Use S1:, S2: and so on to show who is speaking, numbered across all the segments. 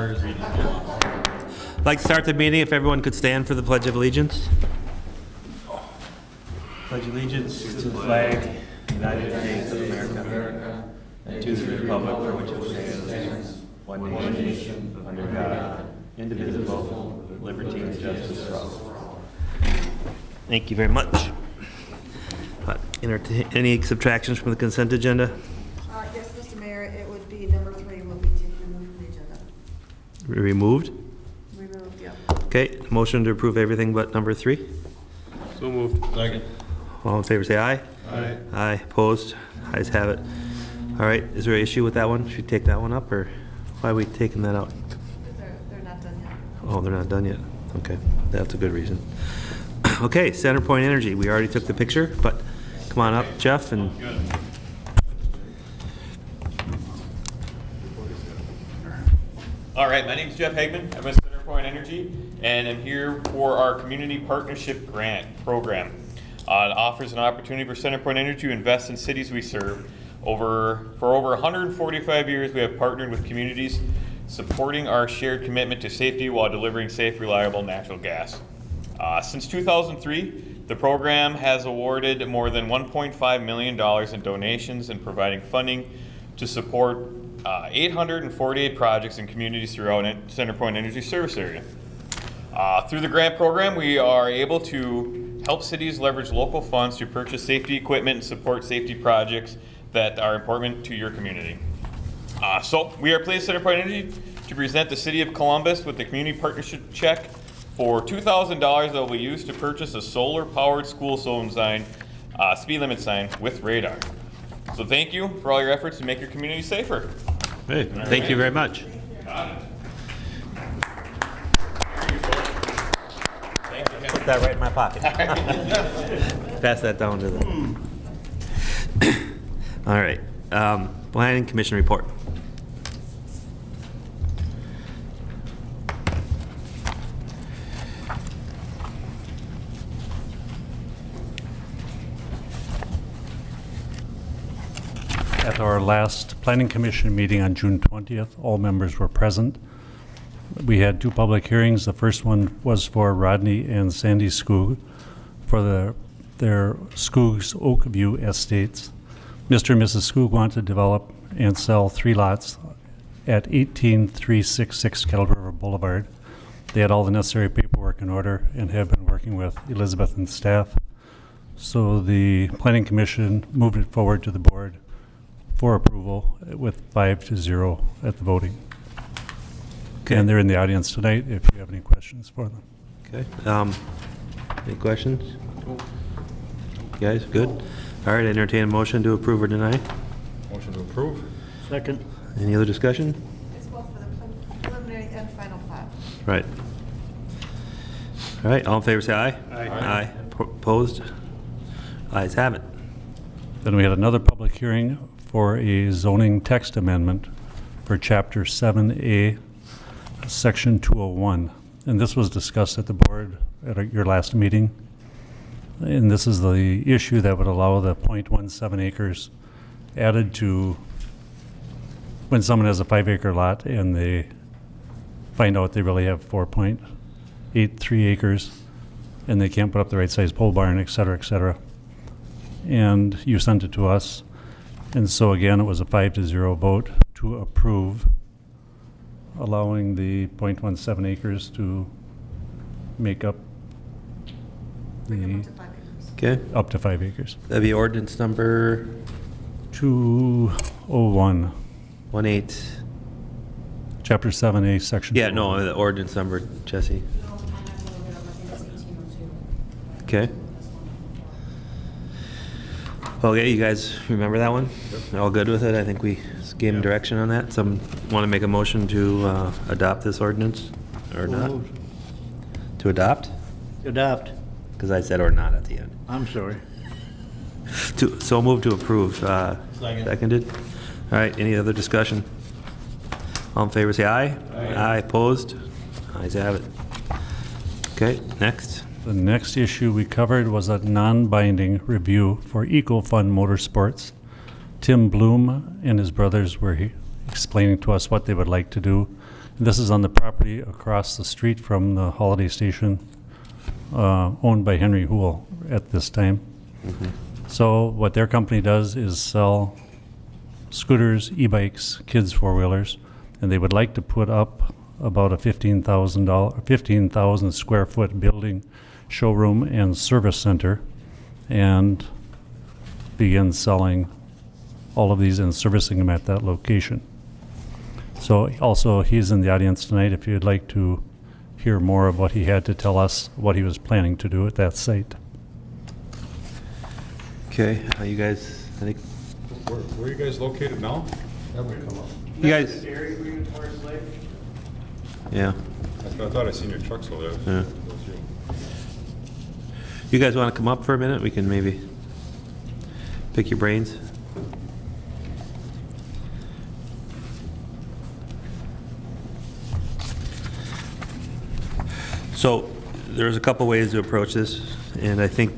S1: requires reading.
S2: I'd like to start the meeting if everyone could stand for the Pledge of Allegiance. Pledge allegiance to the flag, United States of America, and to the republic for which it stands, one nation, under God, indivisible, with liberty and justice for all. Thank you very much. Any subtractions from the consent agenda?
S3: Yes, Mr. Mayor, it would be number 3 will be taken from the agenda.
S2: Removed?
S3: Removed, yeah.
S2: Okay, motion to approve everything but number 3.
S1: So moved. Second.
S2: All in favor say aye.
S1: Aye.
S2: Aye, opposed? Ayes have it. All right, is there an issue with that one? Should we take that one up, or why are we taking that out?
S3: They're not done yet.
S2: Oh, they're not done yet. Okay, that's a good reason. Okay, CenterPoint Energy, we already took the picture, but come on up, Jeff, and
S4: All right, my name is Jeff Hagman. I'm with CenterPoint Energy, and I'm here for our Community Partnership Grant Program. It offers an opportunity for CenterPoint Energy to invest in cities we serve. For over 145 years, we have partnered with communities, supporting our shared commitment to safety while delivering safe, reliable natural gas. Since 2003, the program has awarded more than $1.5 million in donations and providing funding to support 848 projects in communities throughout CenterPoint Energy service area. Through the grant program, we are able to help cities leverage local funds to purchase safety equipment and support safety projects that are important to your community. So we are pleased at CenterPoint Energy to present the City of Columbus with the community partnership check for $2,000 that will be used to purchase a solar-powered school zone sign, speed limit sign with radar. So thank you for all your efforts to make your community safer.
S2: hey, thank you very much. Put that right in my pocket. Pass that down to them. All right, Planning Commission report.
S5: At our last Planning Commission meeting on June 20th, all members were present. We had 2 public hearings. The first one was for Rodney and Sandy Skoog for their Skoog's Oakview Estates. Mr. and Mrs. Skoog want to develop and sell 3 lots at 18366 Kettle River Boulevard. They had all the necessary paperwork in order and have been working with Elizabeth and staff. So the Planning Commission moved it forward to the board for approval with 5-0 at the voting.
S2: Okay.
S5: And they're in the audience tonight if you have any questions for them.
S2: Okay, any questions? You guys, good? All right, entertain a motion to approve or deny.
S1: Motion to approve.
S5: Second.
S2: Any other discussion?
S3: It's both for the preliminary and final plat.
S2: Right. All right, all in favor say aye.
S1: Aye.
S2: Aye. Opposed? Ayes have it.
S5: Then we had another public hearing for a zoning text amendment for Chapter 7A, Section 201. And this was discussed at the board at your last meeting. And this is the issue that would allow the 0.17 acres added to when someone has a 5-acre lot and they find out they really have 4.83 acres and they can't put up the right size pole barn, et cetera, et cetera. And you sent it to us. And so again, it was a 5-0 vote to approve allowing the 0.17 acres to make up
S3: Bring them up
S5: the
S3: to 5 acres.
S2: Okay,
S5: up to 5 acres.
S2: that'd be ordinance number
S5: 201,
S2: 18.
S5: Chapter 7A, Section
S2: Yeah,
S5: 201.
S2: no, the ordinance number, Jesse. Okay. Okay, you guys remember that one? All good with it? I think we gave them direction on that. Some want to make a motion to adopt this ordinance or not? To adopt?
S6: Adopt.
S2: Because I said or not at the end.
S6: I'm sorry.
S2: So move to approve. Seconded. All right, any other discussion? All in favor say aye. Aye. Opposed? Ayes have it. Okay, next.
S5: The next issue we covered was a non-binding review for EcoFund Motorsports. Tim Bloom and his brothers were explaining to us what they would like to do. This is on the property across the street from the Holiday Station, owned by Henry Hool at this time. So what their company does is sell scooters, e-bikes, kids' four-wheelers, and they would like to put up about a $15,000 square foot building, showroom, and service center, and begin selling all of these and servicing them at that location. So also, he's in the audience tonight if you'd like to hear more of what he had to tell us, what he was planning to do at that site.
S2: Okay, you guys, I think,
S1: Where are you guys located now?
S2: you guys, yeah.
S1: I thought I seen your trucks over there.
S2: Yeah. You guys want to come up for a minute? We can maybe pick your brains. So there's a couple ways to approach this, and I think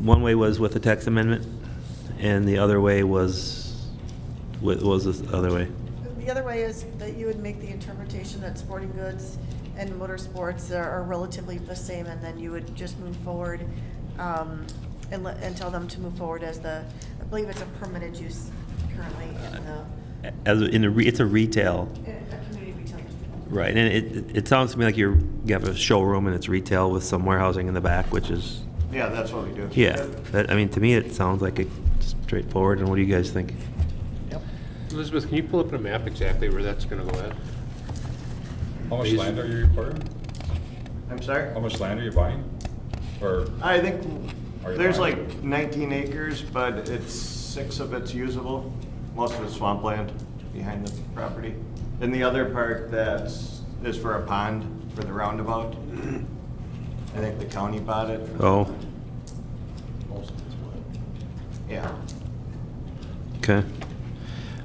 S2: one way was with the text amendment, and the other way was, what was this other way?
S3: The other way is that you would make the interpretation that sporting goods and motorsports are relatively the same, and then you would just move forward and tell them to move forward as I believe it's a permitted use currently
S2: It's a retail.
S3: in a community retail district.
S2: Right, and it sounds to me like you have a showroom and it's retail with some warehousing in the back, which is,
S6: Yeah, that's what we do.
S2: yeah. I mean, to me, it sounds like it's straightforward, and what do you guys think?
S7: Elizabeth, can you pull up on a map exactly where that's gonna go at?
S1: How much land are you acquiring?
S6: I'm sorry?
S1: How much land are you buying? Or,
S6: I think
S1: Are you
S6: there's
S1: buying?
S6: like 19 acres, but 6 of it's usable. Most of it's swampland behind the property. And the other part is for a pond for the roundabout. I think the county bought it.
S2: Oh,
S6: Yeah.
S2: okay.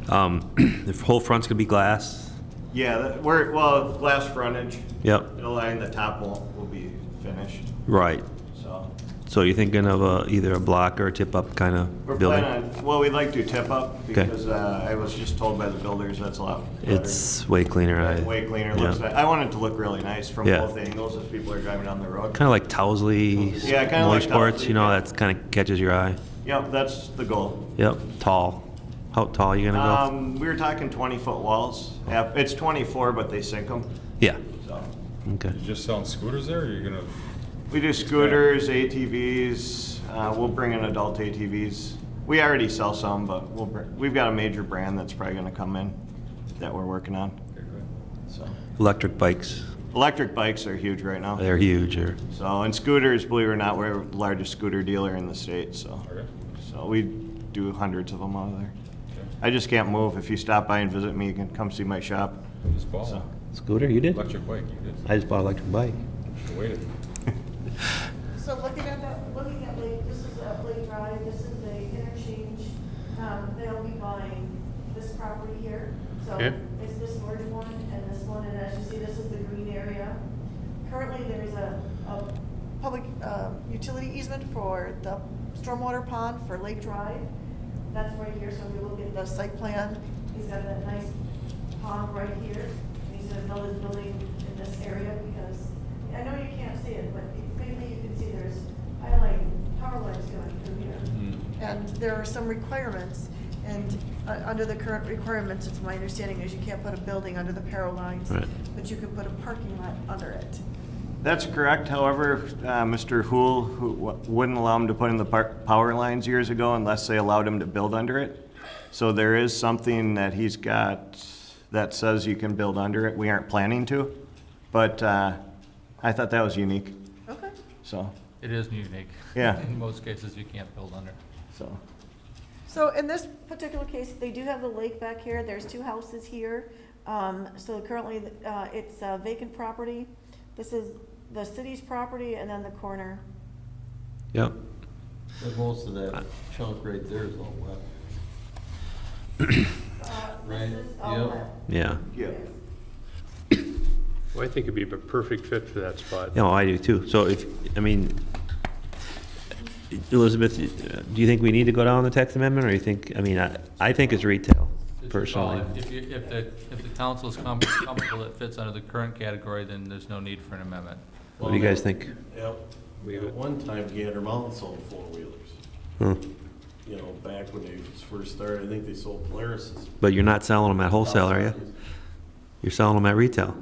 S2: The whole front's gonna be glass?
S6: Yeah, glass frontage.
S2: Yep,
S6: The line, the top will be finished,
S2: right.
S6: so.
S2: So you're thinking of either a block or a tip-up kind of
S6: We're
S2: building?
S6: planning on, well, we'd like to tip up
S2: Okay.
S6: because I was just told by the builders that's a lot better.
S2: It's way cleaner.
S6: Way cleaner.
S2: yeah.
S6: Looks. I want it to look really nice from
S2: Yeah.
S6: both angles as people are driving down the road.
S2: Kind of like Towsley
S6: Yeah, kinda like
S2: Motorsports,
S6: Towsley,
S2: you know,
S6: yeah.
S2: that's kind of catches your eye.
S6: Yep, that's the goal.
S2: Yep, tall. How tall are you gonna go?
S6: We were talking 20-foot walls. Yeah, it's 24, but they sink them.
S2: Yeah,
S6: So
S2: okay.
S1: you just selling scooters there, or you're gonna,
S6: we do scooters, ATVs. We'll bring in adult ATVs. We already sell some, but we've got a major brand that's probably going to come in that we're working on. So
S2: Electric bikes,
S6: electric bikes are huge right now.
S2: they're huge.
S6: So, and scooters, believe it or not, we're the largest scooter dealer in the state, so.
S1: okay,
S6: So we do hundreds of them out of there.
S1: okay.
S6: I just can't move. If you stop by and visit me, you can come see my shop.
S1: Just bought
S6: So,
S1: one.
S2: Scooter, you did?
S1: Electric bike, you did.
S2: I just bought an electric bike.
S1: Should've waited.
S3: So looking at Lake, this is Lake Drive, this is the interchange. They'll be buying this property here. So
S7: Okay.
S3: it's this large one and this one, and as you see, this is the green area. Currently, there is a public utility easement for the stormwater pond for Lake Drive. That's right here, so if you look at the site plan, he's got that nice pond right here. And he's gonna build his building in this area because, I know you can't see it, but maybe you can see there's power lines going through here. And there are some requirements, and under the current requirements, it's my understanding is you can't put a building under the power lines,
S2: Right.
S3: but you can put a parking lot under it.
S6: That's correct. However, Mr. Hool wouldn't allow him to put in the power lines years ago unless they allowed him to build under it. So there is something that he's got that says you can build under it. We aren't planning to, but I thought that was unique,
S3: Okay.
S6: so,
S8: It is unique.
S6: Yeah.
S8: In most cases, you can't build under.
S6: so.
S3: So in this particular case, they do have the lake back here. There's 2 houses here. So currently, it's vacant property. This is the city's property and then the corner.
S2: Yep.
S9: But most of that chunk right there is all wet. Right,
S3: This is all
S9: yep.
S3: wet.
S2: Yeah.
S6: Yeah.
S7: Well, I think it'd be a perfect fit for that spot.
S2: Yeah, well, I do too. So Elizabeth, do you think we need to go down the text amendment, or you think, I think it's retail.
S8: It's your call.
S2: personally.
S8: If the council is comfortable it fits under the current category, then there's no need for an amendment.
S2: What do you guys think?
S9: Yep. At one time, Gander Mountain sold four-wheelers.
S2: Hmm.
S9: You know, back when they first started, I think they sold Polaris's.
S2: But you're not selling them at wholesale, are you? You're selling them at retail.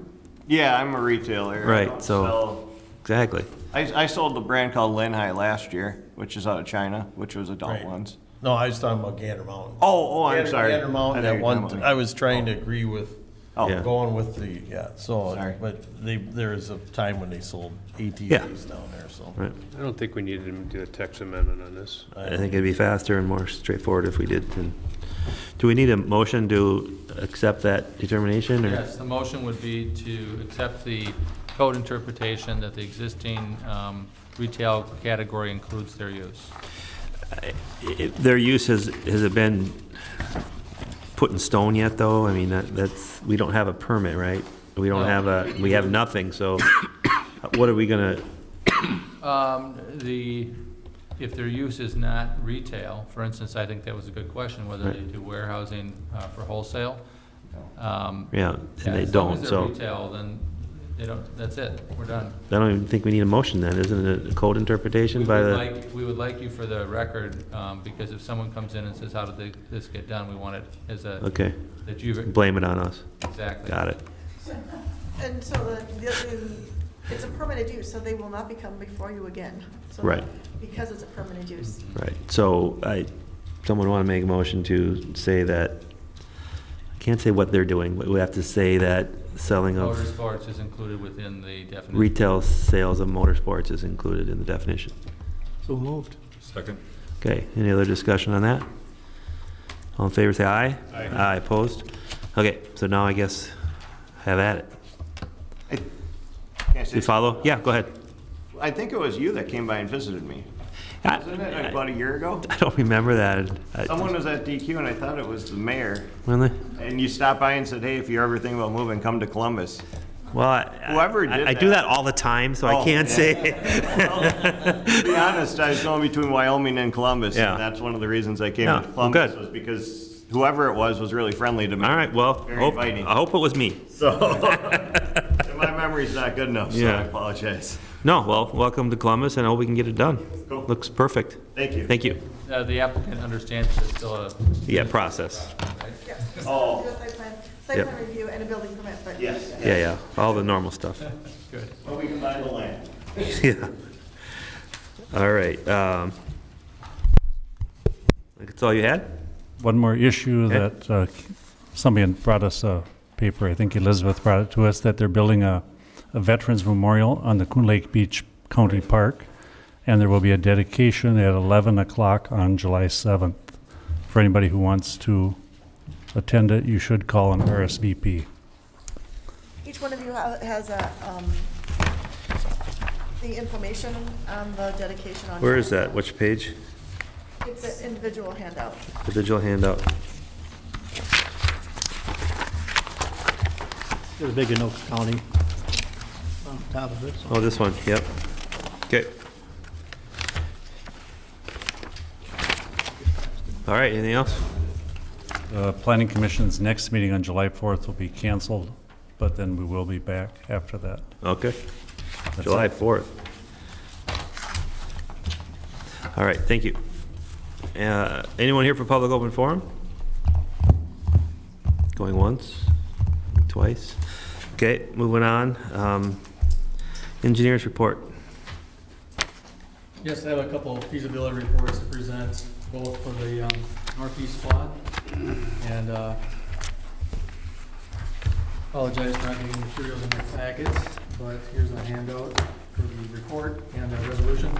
S6: Yeah, I'm a retailer. I
S2: Right,
S6: don't
S2: so-
S6: sell-
S2: Exactly.
S6: I sold the brand called Linhai last year, which is out of China, which was adult
S9: Right.
S6: ones.
S9: No, I was talking about Gander Mountain.
S6: I'm
S9: Gander-
S6: sorry.
S9: Gander Mountain
S6: I know
S9: at
S6: you're
S9: one,
S6: talking
S9: I
S6: about-
S9: was trying to agree with,
S6: Oh,
S2: Yeah.
S9: going with the, yeah, so,
S6: Sorry.
S9: but there was a time when they sold ATVs down there, so.
S2: Right.
S7: I don't think we needed to do a text amendment on this.
S2: I think it'd be faster and more straightforward if we did. And do we need a motion to accept that determination? Or?
S8: Yes, the motion would be to accept the code interpretation that the existing retail category includes their use.
S2: Their use has it been put in stone yet, though? I mean, that's, we don't have a permit, right? We don't
S8: No.
S2: we have nothing, so what are we gonna,
S8: If their use is not retail, for instance, I think that was a good question, whether they
S2: Right.
S8: do warehousing for wholesale.
S2: yeah, and they
S8: As long as
S2: don't,
S8: they're
S2: so.
S8: retail, then they don't, that's it, we're done.
S2: I don't even think we need a motion then, isn't it a code interpretation
S8: We
S2: by
S8: would
S2: the?
S8: like, we would like you for the record, because if someone comes in and says, how did this get done, we want it as a,
S2: Okay,
S8: that you've,
S2: blame it on us.
S8: exactly.
S2: Got it.
S3: And so it's a permanent use, so they will not be coming before you again. So
S2: Right.
S3: Because it's a permanent use.
S2: Right, so someone want to make a motion to say that, I can't say what they're doing, but we have to say that selling of
S8: Motorsports is included within the definition.
S2: retail sales of motorsports is included in the definition.
S9: So moved.
S1: Second.
S2: Okay, any other discussion on that? All in favor, say aye.
S1: Aye.
S2: Aye, opposed? Okay, so now I guess have at it.
S6: Can I say
S2: You follow? Yeah, go ahead.
S6: I think it was you that came by and visited me. Wasn't it like about a year ago?
S2: I don't remember that.
S6: Someone was at DQ and I thought it was the mayor.
S2: Really?
S6: And you stopped by and said, hey, if you ever think about moving, come to Columbus.
S2: Well,
S6: Whoever did
S2: I do
S6: that-
S2: that all the time, so I
S6: Oh,
S2: can't
S6: yeah.
S2: say.
S6: To be honest, I was going between Wyoming and Columbus.
S2: Yeah.
S6: And that's one of the reasons I came
S2: Yeah,
S6: to
S2: well,
S6: Columbus
S2: good.
S6: was because whoever it was really friendly to me.
S2: All right, well,
S6: Very inviting.
S2: I hope it was me.
S6: So, and my memory's not good enough, so
S2: Yeah.
S6: I apologize.
S2: No, well, welcome to Columbus, and I hope we can get it done.
S6: Cool.
S2: Looks perfect.
S6: Thank you.
S2: Thank you.
S8: The applicant understands that it's still a.
S2: Yeah, process.
S8: Right?
S3: Yes.
S6: Oh.
S3: Do a site
S2: Yep.
S3: plan review and a building permit, but.
S6: Yes.
S2: Yeah, all the normal stuff.
S8: Good.
S6: Well, we can buy the land.
S2: Yeah. All right. I think that's all you had?
S5: One more issue
S2: Okay.
S5: that somebody had brought us a paper, I think Elizabeth brought it to us, that they're building a Veterans Memorial on the Coon Lake Beach County Park, and there will be a dedication at 11 o'clock on July 7th. For anybody who wants to attend it, you should call an RSVP.
S3: Each one of you has the information on the dedication on.
S2: Where is that? Which page?
S3: It's an individual handout.
S2: The digital handout.
S10: There's a big in Oaks County on top of it. So.
S2: Oh, this one, yep. Okay. All right, anything else?
S5: The Planning Commission's next meeting on July 4th will be canceled, but then we will be back after that.
S2: Okay.
S5: That's
S2: July
S5: it.
S2: 4th. All right, thank you. Anyone here for public open forum? Going once, twice? Okay, moving on. Engineers report.
S10: Yes, I have a couple of feasibility reports to present, both for the northeast plot and apologize for not getting materials in your packets, but here's a handout for the report and the resolution.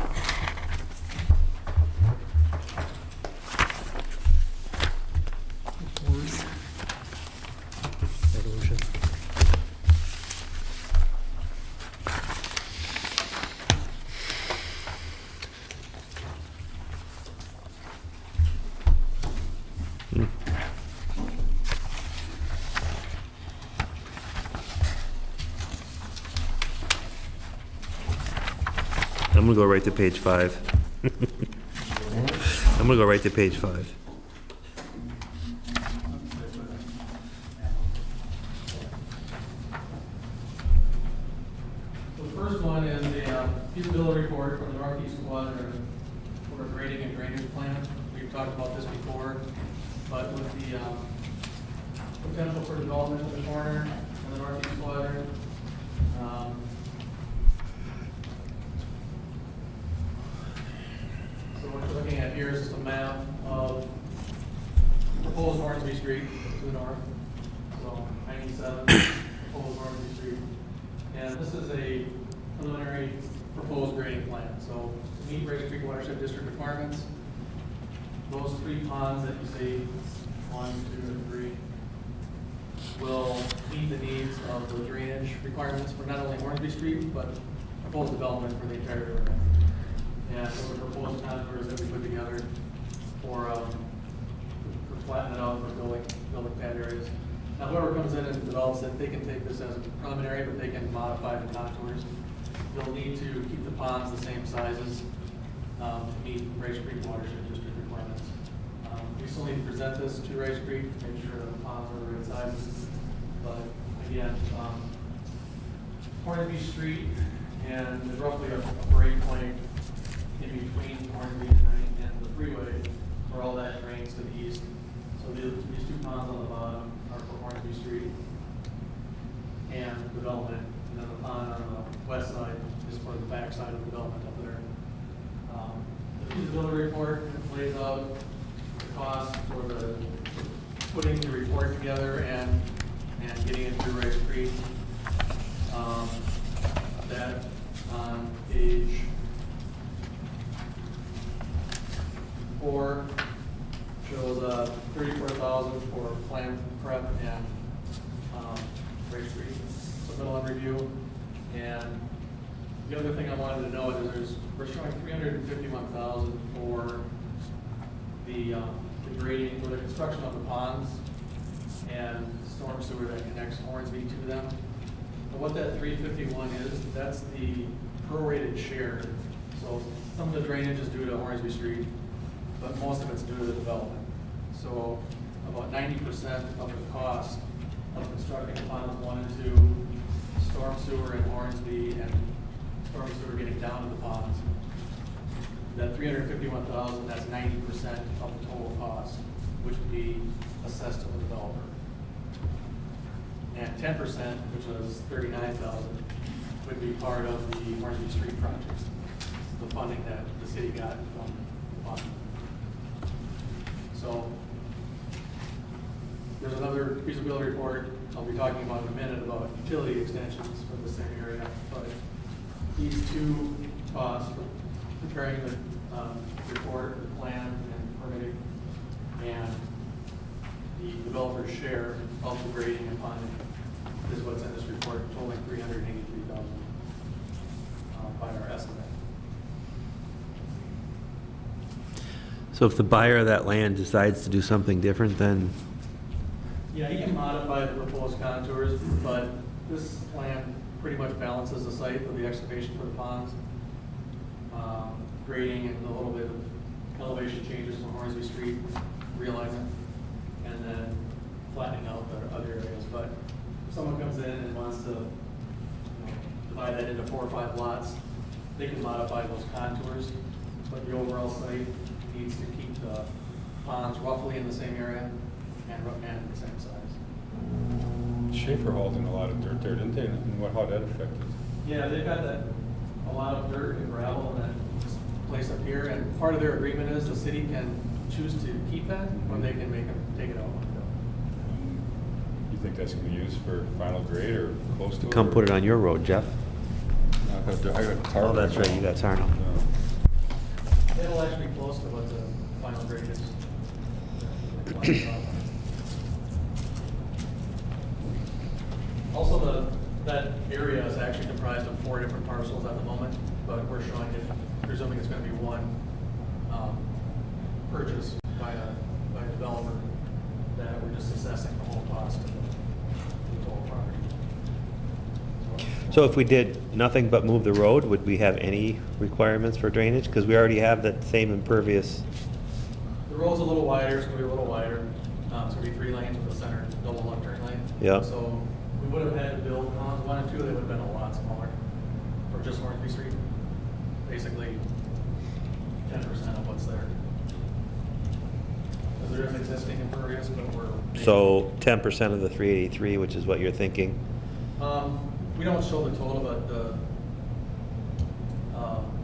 S10: Resolution.
S2: I'm gonna go right to page 5. I'm gonna go right to page 5.
S10: feasibility report from the Northeast Quadrant for a grading and drainage plan. We've talked about this before, but with the potential for development in the corner in the Northeast Quadrant, so what you're looking at here is just a map of proposed Hornsby Street to the north. So 97 proposed Hornsby Street. And this is a preliminary proposed grading plan. So to meet Race Creek Watershed District requirements, those 3 ponds that you see, 1, 2, and 3, will meet the needs of the drainage requirements for not only Hornsby Street, but proposed development for the entire area. And so the proposed contours that we put together for flattening it out for building pad areas. Now whoever comes in and develops it, they can take this as a preliminary, but they can modify the contours. They'll need to keep the ponds the same sizes to meet Race Creek Watershed District requirements. We still need to present this to Race Creek, make sure that the ponds are the right sizes. But again, Hornsby Street and there's roughly a break point in between Hornsby and the freeway where all that drains to the east. So these 2 ponds on the bottom are for Hornsby Street and development, and then the pond on the west side is for the back side of the development up there. The feasibility report lays out the cost for the putting the report together and getting it through Race Creek. That on page 4 shows $34,000 for plan prep and Race Creek submittal and review. And the other thing I wanted to note is we're showing $351,000 for the grading, for the construction of the ponds and storm sewer that connects Hornsby to them. But what that 351 is, that's the prorated share. So some of the drainage is due to Hornsby Street, but most of it's due to the development. So about 90% of the cost of constructing ponds 1 and 2, storm sewer in Hornsby, and storm sewer getting down to the ponds. That $351,000, that's 90% of the total cost, which would be assessed to the developer. And 10%, which was $39,000, would be part of the Hornsby Street project, the funding that the city got from the fund. So there's another feasibility report I'll be talking about in a minute about utility extensions for the same area. But these 2 costs for preparing the report, the plan, and permitting, and the developer's share of the grading and funding is what's in this report, totaling $383,000 by our estimate.
S2: So if the buyer of that land decides to do something different, then
S10: Yeah, he can modify the proposed contours, but this plan pretty much balances the site of the excavation for the ponds, grading and a little bit of elevation changes from Hornsby Street, realignment, and then flattening out the other areas. But if someone comes in and wants to divide that into 4 or 5 lots, they can modify those contours, but the overall site needs to keep the ponds roughly in the same area and the same size.
S1: Schaefer hauled in a lot of dirt there, didn't they? And how that affected?
S10: Yeah, they've got a lot of dirt and gravel in that place up here, and part of their agreement is the city can choose to keep that, or they can make them take it out.
S1: You think that's gonna be used for final grade or close to it?
S2: come put it on your road, Jeff.
S1: I got tar.
S2: Oh, that's right, you got tar now.
S1: Yeah.
S10: It'll actually be close to what the final grade is. Also, that area is actually comprised of 4 different parcels at the moment, but we're showing it, presuming it's gonna be one purchase by a developer, that we're just assessing the whole cost of the total property.
S2: So if we did nothing but move the road, would we have any requirements for drainage? Because we already have that same impervious.
S10: The road's a little wider, it's gonna be a little wider. It's gonna be 3 lanes with a center double left turn lane.
S2: Yeah.
S10: So we would have had to build ponds 1 and 2, they would have been a lot smaller for just Hornsby Street. basically 10% of what's there. Because there is existing impervious, but we're.
S2: So 10% of the 383, which is what you're thinking?
S10: We don't show the total, but the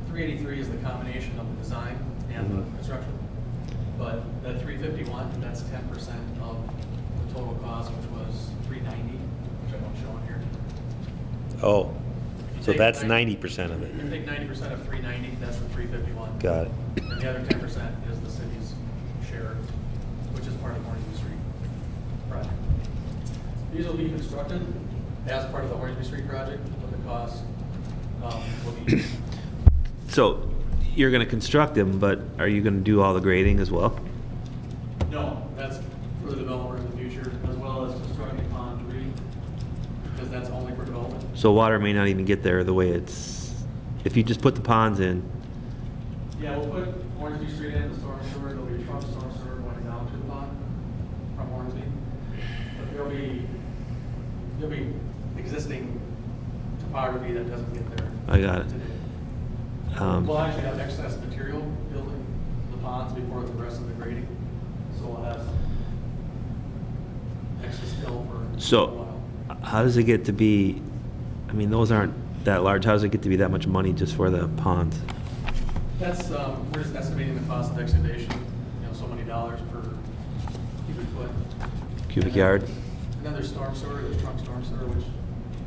S10: 383 is the combination of the design and the construction. But that 351, that's 10% of the total cost, which was 390, which I don't show on here.
S2: Oh,
S10: You
S2: so
S10: take
S2: that's
S10: 90
S2: 90% of it.
S10: You take 90% of 390, that's the 351.
S2: Got it.
S10: And the other 10% is the city's share, which is part of the Hornsby Street project. These will be constructed as part of the Hornsby Street project, but the cost will be.
S2: So you're going to construct them, but are you going to do all the grading as well?
S10: No, that's for the developer in the future, as well as constructing Pond 3, because that's only for development.
S2: So water may not even get there the way it's, if you just put the ponds in.
S10: Yeah, we'll put Hornsby Street in, the storm sewer, there'll be a trunk storm sewer going down to the pond from Hornsby. But there'll be existing topography that doesn't get there.
S2: I got it.
S10: Today.
S2: Um,
S10: We'll actually have excess material building the ponds before the rest of the grading, so we'll have some excess fill for a
S2: So
S10: while.
S2: how does it get to be, I mean, those aren't that large. How does it get to be that much money just for the ponds?
S10: That's, we're just estimating the cost of excavation, so many dollars per cubic foot.
S2: Cubic yard?
S10: And then there's storm sewer, the trunk storm sewer, which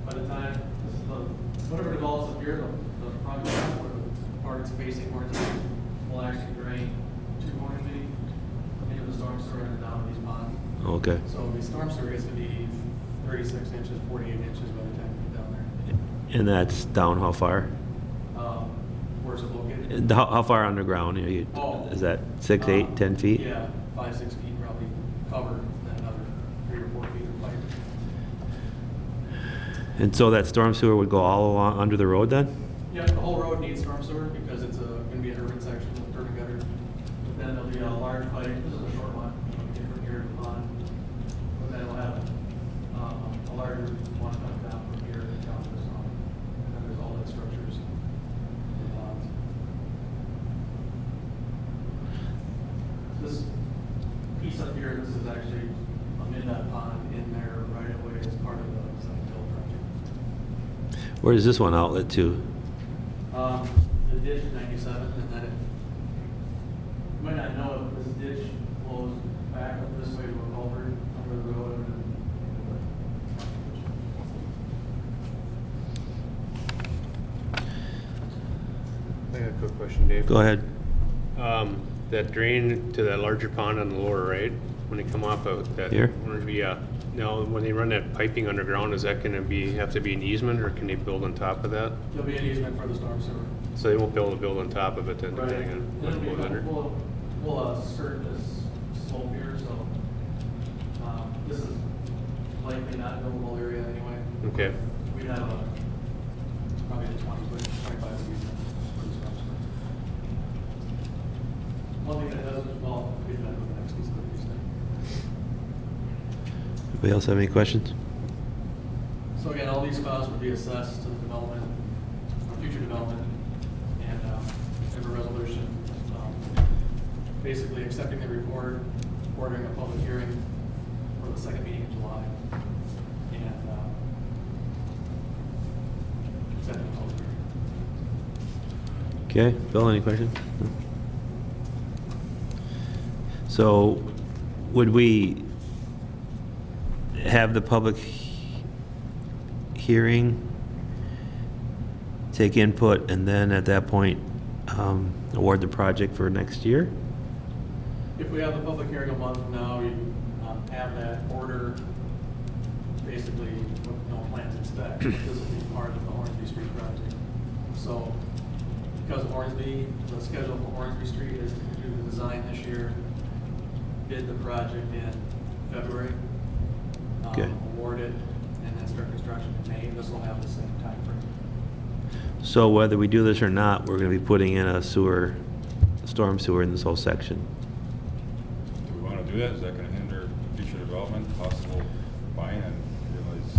S10: by the time, this is whatever develops up here, the project, where the part it's facing Hornsby, will actually drain to Hornsby, into the storm sewer and down to these ponds.
S2: Okay.
S10: So the storm sewer is going to be 36 inches, 48 inches by the time we get down there.
S2: And that's down how far?
S10: Where's it located?
S2: How far underground? Is that 6, 8, 10 feet?
S10: Yeah, 5, 6 feet probably covered, and then another 3 or 4 feet of pipe.
S2: And so that storm sewer would go all along under the road then?
S10: Yeah, the whole road needs storm sewer because it's going to be an urban section with urban gutter. But then there'll be a large pipe, this is a short one, get from here to the pond. But then it'll have a larger one coming down from here down to this one. And then there's all the structures in the ponds. This piece up here, this is actually a midnight pond in there right away as part of the Sun Hill project.
S2: Where does this one outlet to?
S10: The ditch is 97, and then you might not know it, this ditch flows back up this way to a culvert under the road.
S7: I got a quick question, Dave.
S2: Go ahead.
S7: That drain to that larger pond on the lower right, when they come off of that.
S2: Here?
S7: Now, when they run that piping underground, is that gonna have to be an easement, or can they build on top of that?
S10: There'll be an easement for the storm sewer.
S7: So they won't be able to build on top of it then,
S10: Right.
S7: depending on what
S10: It'll be,
S7: goes under?
S10: we'll skirt this slope here, so this is likely not buildable area anyway.
S7: Okay.
S10: We'd have probably a 20-foot, 25 feet for the storm sewer. One thing that doesn't, well, we've done with the next piece of the piece.
S2: Anybody else have any questions?
S10: So again, all these costs would be assessed to the development, or future development, and have a resolution, basically accepting the report, ordering a public hearing for the second meeting in July, and setting a public hearing.
S2: Okay, Bill, any questions? So would we have the public hearing, take input, and then at that point award the project for next year?
S10: If we have the public hearing a month from now, we have that order, basically, with no plans and specs. This will be part of the Hornsby Street project. So, because of Hornsby, the schedule for Hornsby Street is to do the design this year, bid the project in February,
S2: Okay.
S10: award it, and then start construction in May. This will have the same time frame.
S2: So whether we do this or not, we're going to be putting in a storm sewer in this whole section.
S1: Do we want to do that? Is that going to hinder future development, possible buying and realize?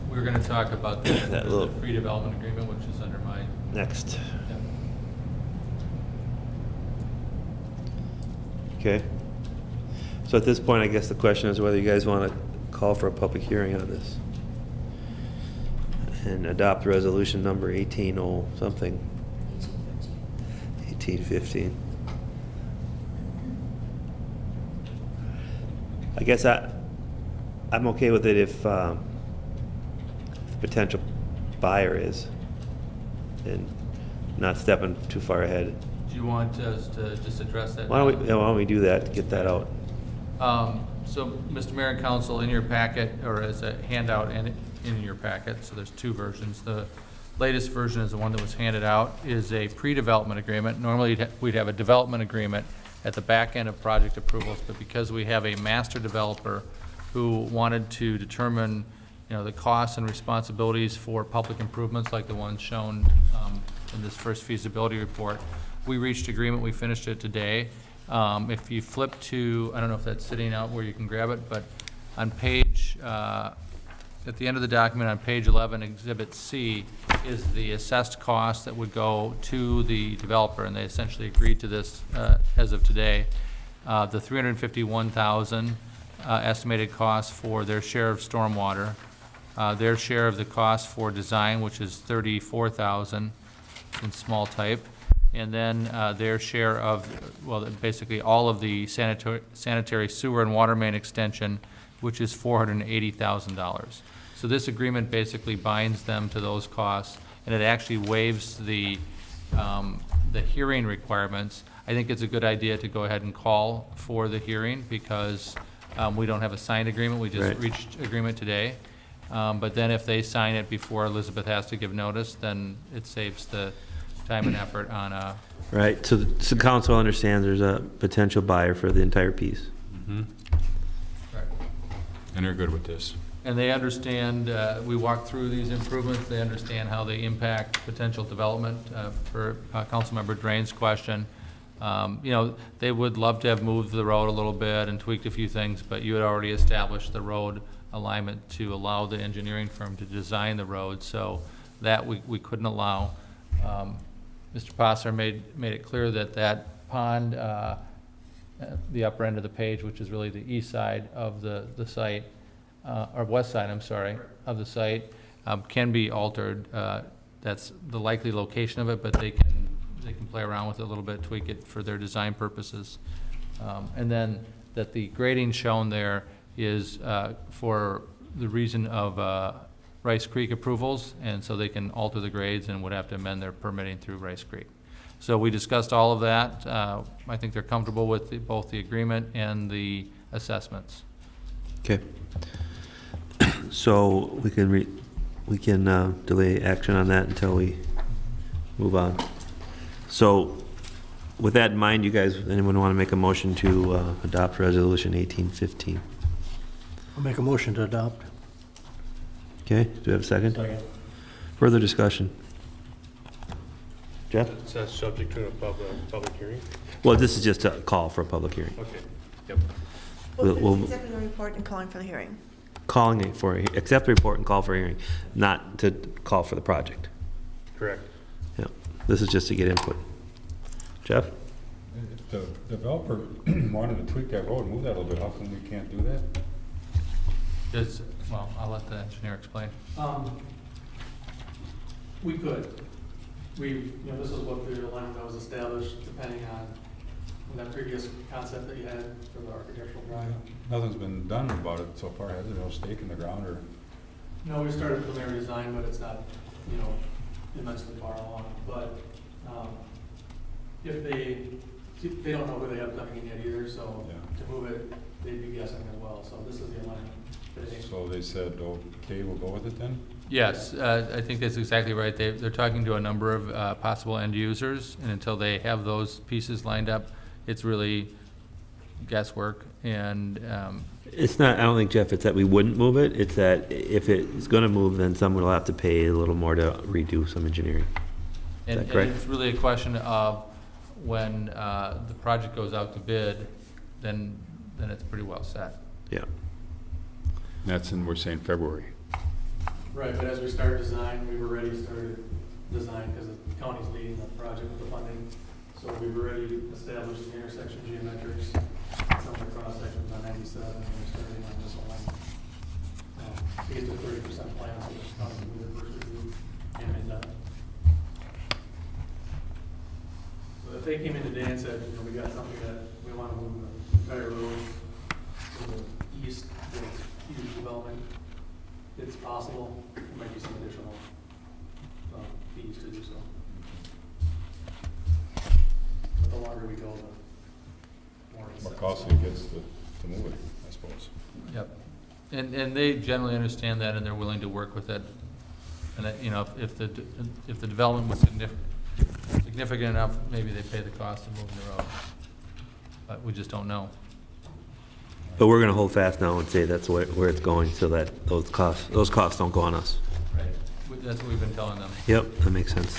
S8: We're gonna talk about the
S2: That little-
S8: pre-development agreement, which is under my,
S2: Next.
S8: yeah.
S2: Okay. So at this point, I guess the question is whether you guys want to call for a public hearing on this and adopt resolution number 18 something. 1815. I guess I'm okay with it if the potential buyer is, and not stepping too far ahead.
S8: Do you want us to just address that?
S2: Why don't we do that, to get that out?
S8: So, Mr. Mayor and Council, in your packet, or as a handout in your packet, so there's two versions. The latest version is the one that was handed out, is a pre-development agreement. Normally, we'd have a development agreement at the back end of project approvals, but because we have a master developer who wanted to determine, the costs and responsibilities for public improvements like the ones shown in this first feasibility report, we reached agreement. We finished it today. If you flip to, I don't know if that's sitting out where you can grab it, but on page, at the end of the document on page 11, Exhibit C is the assessed cost that would go to the developer, and they essentially agreed to this as of today. The $351,000 estimated cost for their share of stormwater, their share of the cost for design, which is $34,000 in small type, and then their share of, well, basically all of the sanitary sewer and water main extension, which is $480,000. So this agreement basically binds them to those costs, and it actually waives the hearing requirements. I think it's a good idea to go ahead and call for the hearing because we don't have a signed agreement. We just reached agreement today. But then if they sign it before Elizabeth has to give notice, then it saves the time and effort on a...
S2: Right, so the council understands there's a potential buyer for the entire piece.
S1: Mm-hmm. And they're good with this.
S8: And they understand, we walked through these improvements, they understand how they impact potential development. For Councilmember Drain's question, they would love to have moved the road a little bit and tweaked a few things, but you had already established the road alignment to allow the engineering firm to design the road, so that we couldn't allow. Mr. Posser made it clear that pond, the upper end of the page, which is really the east side of the site, or west side, I'm sorry, of the site, can be altered. That's the likely location of it, but they can play around with it a little bit, tweak it for their design purposes. And then that the grading shown there is for the reason of Rice Creek approvals, and so they can alter the grades and would have to amend their permitting through Rice Creek. So we discussed all of that. I think they're comfortable with both the agreement and the assessments.
S2: Okay. So we can delay action on that until we move on. So with that in mind, you guys, anyone want to make a motion to adopt resolution 1815?
S9: I'll make a motion to adopt.
S2: Okay, do we have a second?
S9: Second.
S2: Further discussion? Jeff?
S7: Is that subject to a public hearing?
S2: Well, this is just a call for a public hearing.
S7: Okay, yep.
S3: Well, accepting the report and calling for the hearing.
S2: Calling it for, accept the report and call for a hearing, not to call for the project.
S7: Correct.
S2: Yeah, this is just to get input. Jeff?
S1: If the developer wanted to tweak that road, move that a little bit, how come we can't do that?
S8: Well, I'll let the engineer explain.
S10: We could. This is what the alignment that was established depending on that previous concept that you had for the architectural drawing.
S1: Nothing's been done about it so far, has there? No stake in the ground or?
S10: No, we started preliminary design, but it's not, immensely far along. But if they don't know who they have coming in yet either, so to move it, they'd be guessing as well. So this is the alignment.
S1: So they said, okay, we'll go with it then?
S8: Yes, I think that's exactly right. They're talking to a number of possible end users, and until they have those pieces lined up, it's really guesswork. And
S2: It's not, I don't think, Jeff, it's that we wouldn't move it. It's that if it's going to move, then someone will have to pay a little more to redo some engineering. Is that correct?
S8: And it's really a question of when the project goes out to bid, then it's pretty well set.
S2: Yeah.
S1: That's we're saying February.
S10: Right, but as we start design, we've already started design because the county's leading the project with the funding. So we've already established the intersection geometrics cross sections on 97, and they're starting on this one. To get to 30% plan, so it's not going to be the first review and done. So if they came in today and said, you know, we got something that we want to move the entire road to the east, with huge development, it's possible, there might be some additional fees to do so. But the longer we go, the more it's.
S1: More costly it gets to move it, I suppose.
S8: Yep. And they generally understand that, and they're willing to work with it. And that, you know, if the development was significant enough, maybe they pay the cost of moving the road. But we just don't know.
S2: But we're gonna hold fast now and say that's where it's going, so that those costs don't go on us.
S8: Right. That's what we've been telling them.
S2: Yep, that makes sense.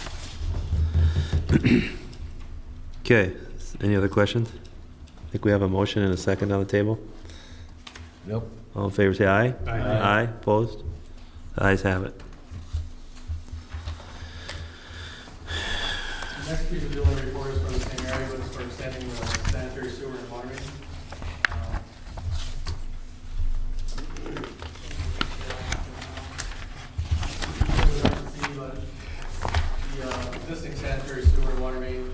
S2: Okay, any other questions? I think we have a motion and a second on the table.
S9: Nope.
S2: All in favor, say aye.
S7: Aye.
S2: Aye, opposed? The ayes have it.
S10: The next feasibility report is for the same area, but it's for extending the sanitary sewer and water main. The existing sanitary sewer and water main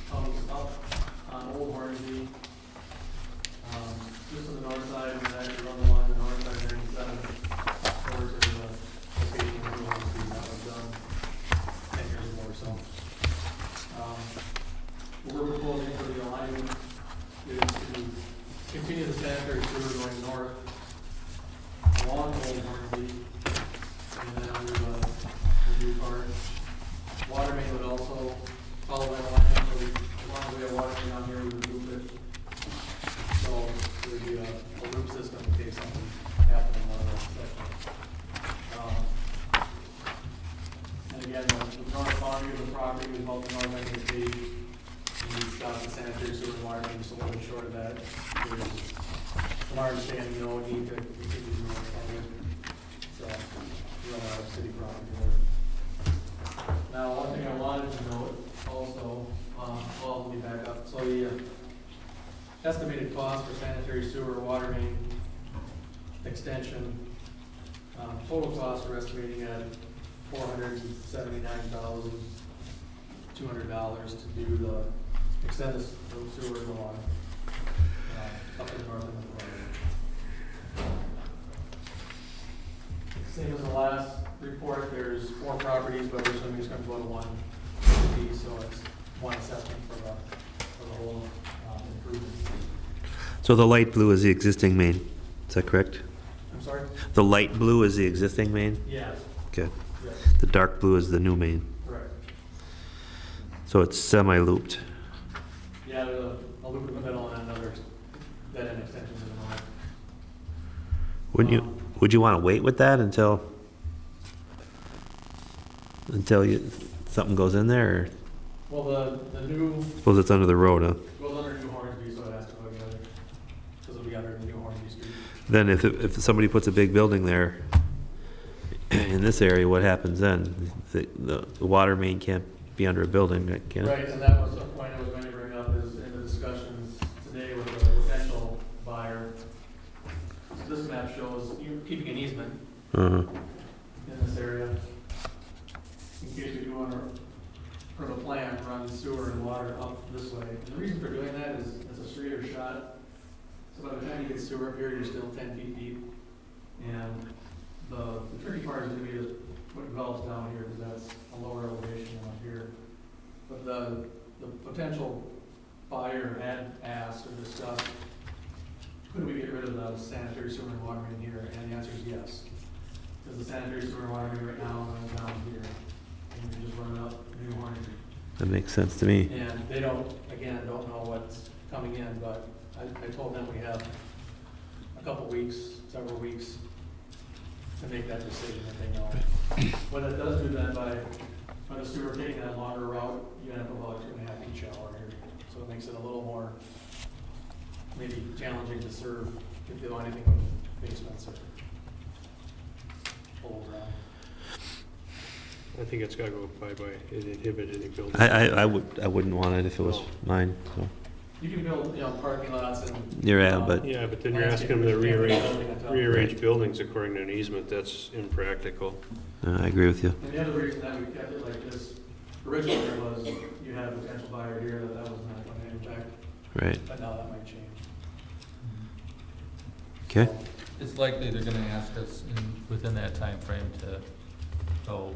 S10: comes up on Old Hornsby. Just on the north side, and then actually run the line on the north side of 97 towards the location of Old Hornsby that was done 10 years ago or so. What we're proposing for the alignment is to continue the sanitary sewer going north along Old Hornsby, and then under the new part. Water main would also follow that alignment, so as long as we have water main down here, we would move it. So there would be a loop system in case something happened in one of those sections. And again, the north boundary of the property is about the north end of the page. And we've got the sanitary sewer and water main just a little bit short of that. There's, from our understanding, no need to continue north end of it. So we don't have city property there. Now, one thing I wanted to note also, well, let me back up. So the estimated cost for sanitary sewer water main extension, total cost we're estimating at $479,200 to do the extend the sewer and the water up in the north end of the road. Same as the last report, there's 4 properties, but we're assuming it's going to go to 1 piece, so it's 1 assessment for the whole improvement.
S2: So the light blue is the existing main, is that correct?
S10: I'm sorry?
S2: The light blue is the existing main?
S10: Yes.
S2: Okay.
S10: Yes,
S2: The dark blue is the new main.
S10: correct.
S2: So it's semi-looped.
S10: Yeah, there's a loop in the middle and another dead-end extension to the north.
S2: Would you want to wait with that until something goes in there, or
S10: Well, the new
S2: suppose it's under the road, huh?
S10: goes under New Hornsby, so it has to go together, because it'll be under the New Hornsby Street.
S2: Then if somebody puts a big building there in this area, what happens then? The water main can't be under a building, can it?
S10: Right, and that was a point I was going to bring up, is in the discussions today with the potential buyer. So this map shows you're keeping an easement
S2: Uh-huh.
S10: in this area. In case we do want to, for the plan, run sewer and water up this way. And the reason for doing that is it's a straighter shot. So by the time you get sewer up here, you're still 10 feet deep. And the tricky part is going to be what develops down here, because that's a lower elevation than up here. But the potential buyer had asked or discussed, could we get rid of the sanitary sewer and water main here? And the answer is yes. Because the sanitary sewer and water main right now runs down here. And you just run it up New Hornsby.
S2: That makes sense to me.
S10: And they don't know what's coming in, but I told them we have a couple weeks, several weeks to make that decision if they know. What it does do then by the sewer taking that longer route, you end up about 2.5 feet shallower here. So it makes it a little more maybe challenging to serve if you do anything with basements or below ground.
S7: I think it's gotta go by it inhibited any building.
S2: I wouldn't want it if it was mine, so.
S10: You can build, parking lots and.
S6: but
S7: Yeah, but then you're asking them to rearrange buildings according to an easement, that's impractical.
S6: I agree with you.
S10: And the other reason that we kept it like this originally was you had a potential buyer here that was not going to impact,
S6: Right.
S10: but now that might change.
S6: Okay.
S8: It's likely they're gonna ask us within that time frame to go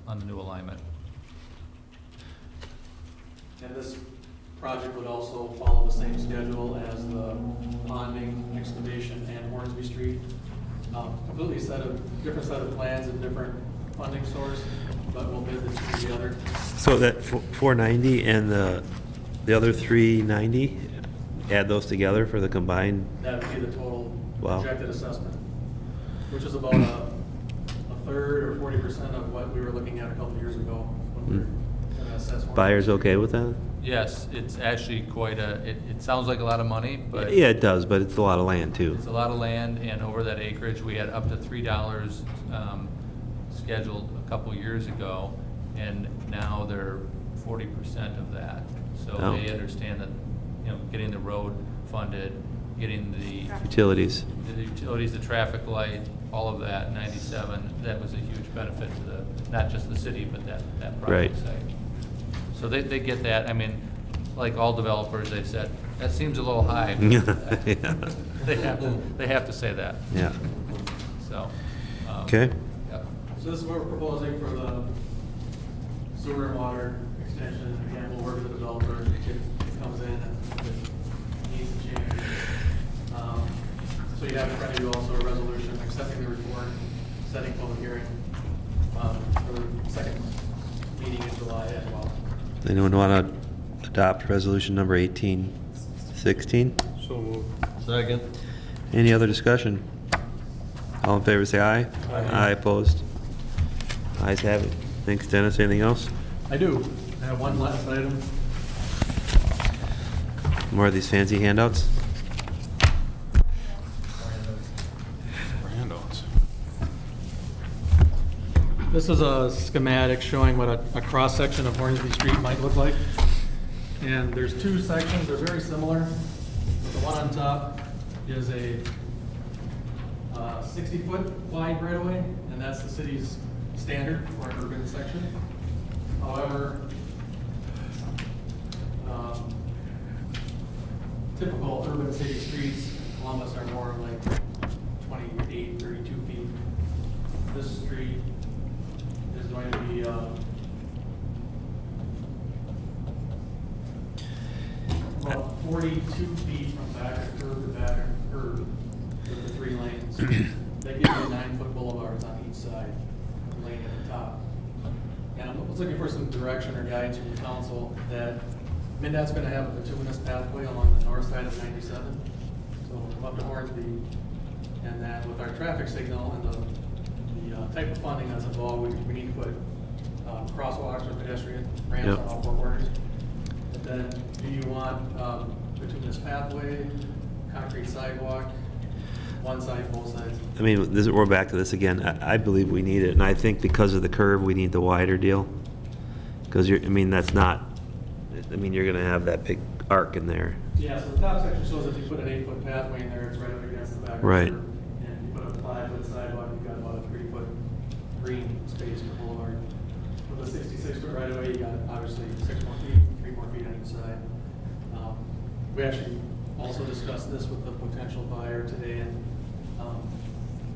S8: on the new alignment.
S10: And this project would also follow the same schedule as the ponding, excavation, and Hornsby Street. Completely different set of plans and different funding source, but we'll bid the two together.
S11: So that 490 and the other 390, add those together for the combined?
S10: That would be the total
S11: Wow.
S10: projected assessment, which is about a third or 40% of what we were looking at a couple of years ago when we were gonna assess Hornsby
S11: Buyers
S10: Street.
S11: okay with that?
S8: Yes, it's actually quite it sounds like a lot of money, but.
S11: Yeah, it does, but it's a lot of land too.
S8: It's a lot of land, and over that acreage, we had up to $3 scheduled a couple years ago, and now they're 40% of that. So
S11: Oh.
S8: they understand that, getting the road funded, getting the
S11: Utilities.
S8: utilities, the traffic light, all of that, 97, that was a huge benefit to not just the city, but that
S11: Right.
S8: project site. So they get that. I mean, like all developers, they said, that seems a little high. But
S11: Yeah.
S8: They have to say that,
S11: Yeah.
S8: so.
S11: Okay.
S8: Yep.
S10: So this is what we're proposing for the sewer and water extension. Again, we'll work with the developer if it comes in and if it needs to change. So you have in front of you also a resolution accepting the report, setting public hearing for the second meeting in July as well.
S11: Anyone want to adopt resolution number 1816?
S7: So moved.
S9: Second.
S11: Any other discussion? All in favor, say aye. Aye, opposed? Ayes have it. Thanks, Dennis. Anything else?
S10: I do. I have one last item.
S11: More of these fancy handouts?
S1: Handouts.
S10: This is a schematic showing what a cross-section of Hornsby Street might look like. And there's two sections, they're very similar. The one on top is a 60-foot wide right-of-way, and that's the city's standard for an urban section. However, typical urban city streets in Columbus are more like 28, 32 feet. This street is going to be about 42 feet from back of curb to back of curb with the 3 lanes. That gives you 9-foot boulevards on each side, lane at the top. And I was looking for some direction or guidance from the council that MnDOT's gonna have a bituminous pathway along the north side of 97. So we'll come up to Hornsby, and then with our traffic signal and the type of funding that's involved, we need to put crosswalks or pedestrian ramps
S11: Yep.
S10: on all 4 corners. But then, do you want bituminous pathway, concrete sidewalk, one side, both sides?
S11: I mean, we're back to this again. I believe we need it, and I think because of the curve, we need the wider deal. Because you're gonna have that big arc in there.
S10: Yeah, so the top section shows if you put an 8-foot pathway in there, it's right up against the back. of the
S11: Right.
S10: curb. And you put a 5-foot sidewalk, you've got about a 3-foot green space for boulevard. With a 66-foot right away, you got obviously 6 more feet, 3 more feet on each side. We actually also discussed this with the potential buyer today, and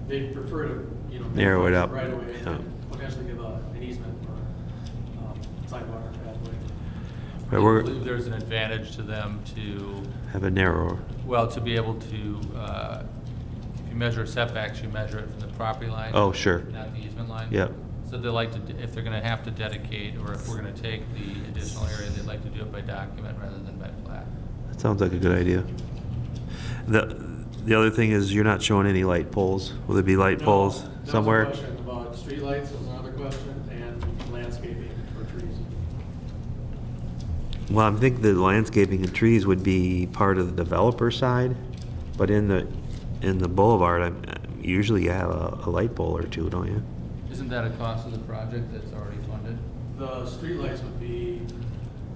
S10: they prefer to,
S11: Narrow it up.
S10: right away
S11: Yeah.
S10: and potentially give an easement for sidewalk or pathway.
S11: Right,
S8: I
S11: we're,
S8: believe there's an advantage to them to,
S11: have a narrower.
S8: well, to be able to, if you measure setbacks, you measure it from the property line.
S11: Oh, sure.
S8: Not the easement line.
S11: Yep.
S8: So they like to, if they're gonna have to dedicate, or if we're gonna take the additional area, they'd like to do it by document rather than by plat.
S11: That sounds like a good idea. The other thing is, you're not showing any light poles. Will there be light poles somewhere?
S10: That was a question about streetlights, was another question, and landscaping for trees.
S11: Well, I think the landscaping and trees would be part of the developer side, but in the boulevard, usually you have a light pole or two, don't you?
S8: Isn't that a cost of the project that's already funded?
S10: The streetlights would be,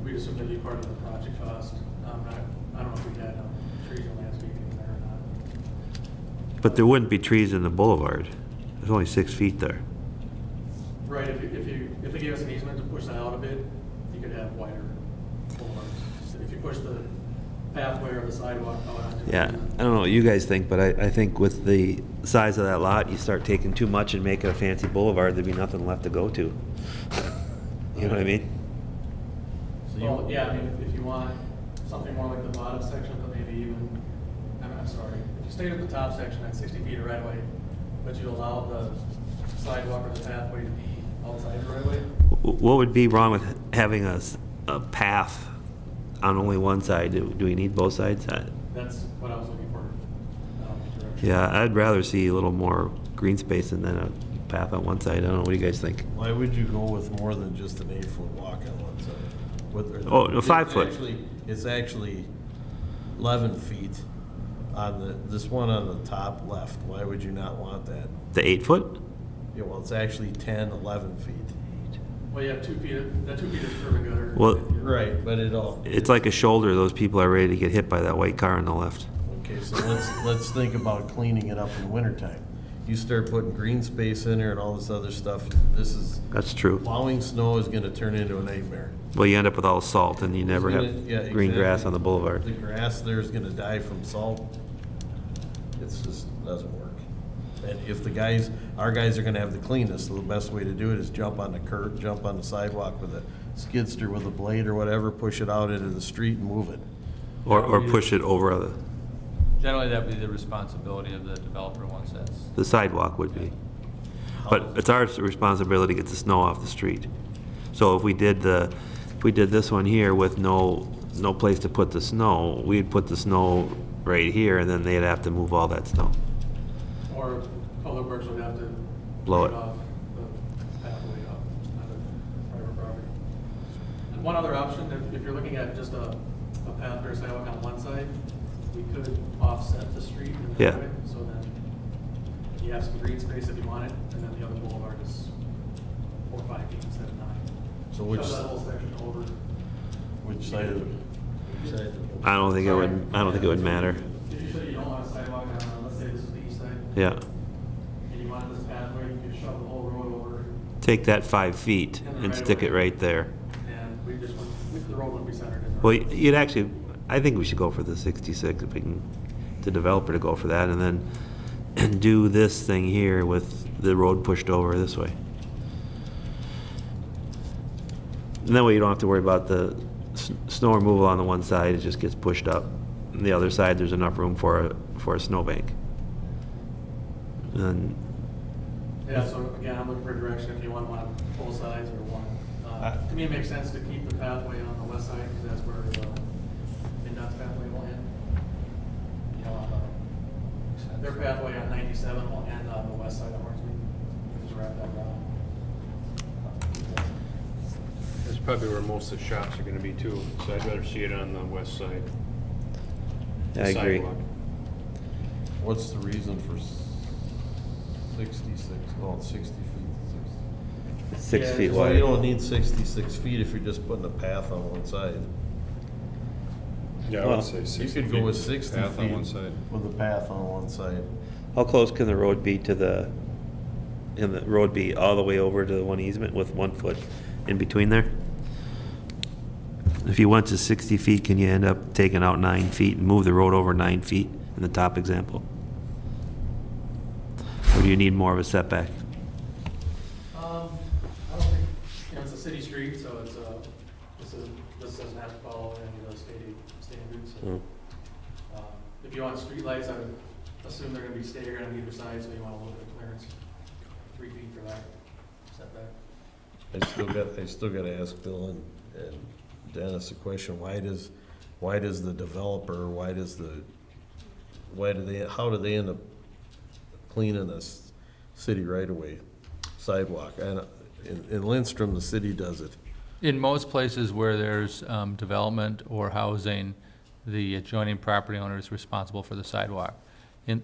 S10: we'd assume they'd be part of the project cost. I don't know if we had trees or landscaping in there or not.
S11: But there wouldn't be trees in the boulevard. There's only 6 feet there.
S10: Right, if they gave us an easement to push that out a bit, you could have wider boulevards. If you push the pathway or the sidewalk out onto.
S11: Yeah, I don't know what you guys think, but I think with the size of that lot, you start taking too much and make it a fancy boulevard, there'd be nothing left to go to. You know what I mean?
S10: Well, yeah, I mean, if you want something more like the bottom section, but maybe even, I'm sorry, if you stayed at the top section at 60 feet of right of way, but you allow the sidewalk or the pathway to be outside the right of way,
S11: What would be wrong with having a path on only one side? Do we need both sides?
S10: that's what I was looking for. Direction.
S11: Yeah, I'd rather see a little more green space and then a path on one side. I don't know, what do you guys think?
S9: Why would you go with more than just an 8-foot walk on one side?
S11: Oh, no, 5 foot.
S9: It's actually 11 feet on this one on the top left. Why would you not want that?
S11: The 8 foot?
S9: Yeah, well, it's actually 10, 11 feet.
S10: Well, you have 2 feet, that 2 feet is curb and gutter.
S11: Well-
S9: Right, but it all.
S11: It's like a shoulder, those people are ready to get hit by that white car on the left.
S9: Okay, so let's think about cleaning it up in wintertime. You start putting green space in there and all this other stuff, this is,
S11: That's true.
S9: plowing snow is gonna turn into a nightmare.
S11: Well, you end up with all salt and you never
S9: It's
S11: have
S9: gonna- yeah,
S11: green grass
S9: exactly.
S11: on the boulevard.
S9: The grass there is gonna die from salt. It's just doesn't work. And if our guys are gonna have the cleanest, so the best way to do it is jump on the curb, jump on the sidewalk with a skidster with a blade or whatever, push it out into the street and move it.
S11: Or push it over
S8: Generally, that would be the responsibility of the developer once that's.
S11: the sidewalk would be. But it's our responsibility to get the snow off the street. So if we did this one here with no place to put the snow, we'd put the snow right here and then they'd have to move all that snow.
S10: Or Public Works would have to
S11: Blow it.
S10: off the pathway up onto private property. And one other option, if you're looking at just a path or sidewalk on one side, we could offset the street in the
S11: Yeah.
S10: other way. So then you have some green space if you want it, and then the other boulevard is 4 or 5 feet instead of 9.
S9: So which,
S10: Shove that whole section over.
S9: which side of the?
S11: I don't think it would matter.
S10: If you said you don't want a sidewalk on, let's say this is the east side,
S11: Yeah.
S10: and you want this pathway, you could shove the whole road over,
S11: Take that 5 feet and stick it right there.
S10: and the road would be centered in the.
S11: Well, you'd actually, I think we should go for the 66 if we can, the developer to go for that and then and do this thing here with the road pushed over this way. And that way you don't have to worry about the snow removal on the one side, it just gets pushed up. On the other side, there's enough room for a snowbank. And
S10: Yeah, so again, I'm looking for direction if you want one on both sides or one. To me, it makes sense to keep the pathway on the west side because that's where the MnDOT's pathway will end. You know, their pathway on 97 will end on the west side of Hornsby. Just wrap that around.
S7: That's probably where most of the shops are gonna be too, so I'd rather see it on the west side.
S11: I agree.
S7: Sidewalk.
S9: What's the reason for 66, no, it's 60 feet?
S11: 6
S10: Yeah,
S11: feet
S9: Well,
S11: wide.
S9: you don't need 66 feet if you're just putting a path on one side.
S1: Yeah, I
S11: Well,
S1: would say 60
S9: You could
S1: feet
S9: go with 60 feet.
S1: path on one side.
S9: With a path on one side.
S11: How close can the road be to can the road be all the way over to the one easement with 1 foot in between there? If you went to 60 feet, can you end up taking out 9 feet and move the road over 9 feet in the top example? Or do you need more of a setback?
S10: I don't think, it's a city street, so it's, this doesn't have to follow any of the state standards. So,
S11: Hmm.
S10: if you want streetlights, I would assume they're gonna be staggered on either side, so you want a little bit of clearance. 3 feet for that setback.
S9: I still gotta ask Bill and Dennis a question, how do they end up cleaning this city right away sidewalk? And in Lindstrom, the city does it.
S8: In most places where there's development or housing, the adjoining property owner is responsible for the sidewalk.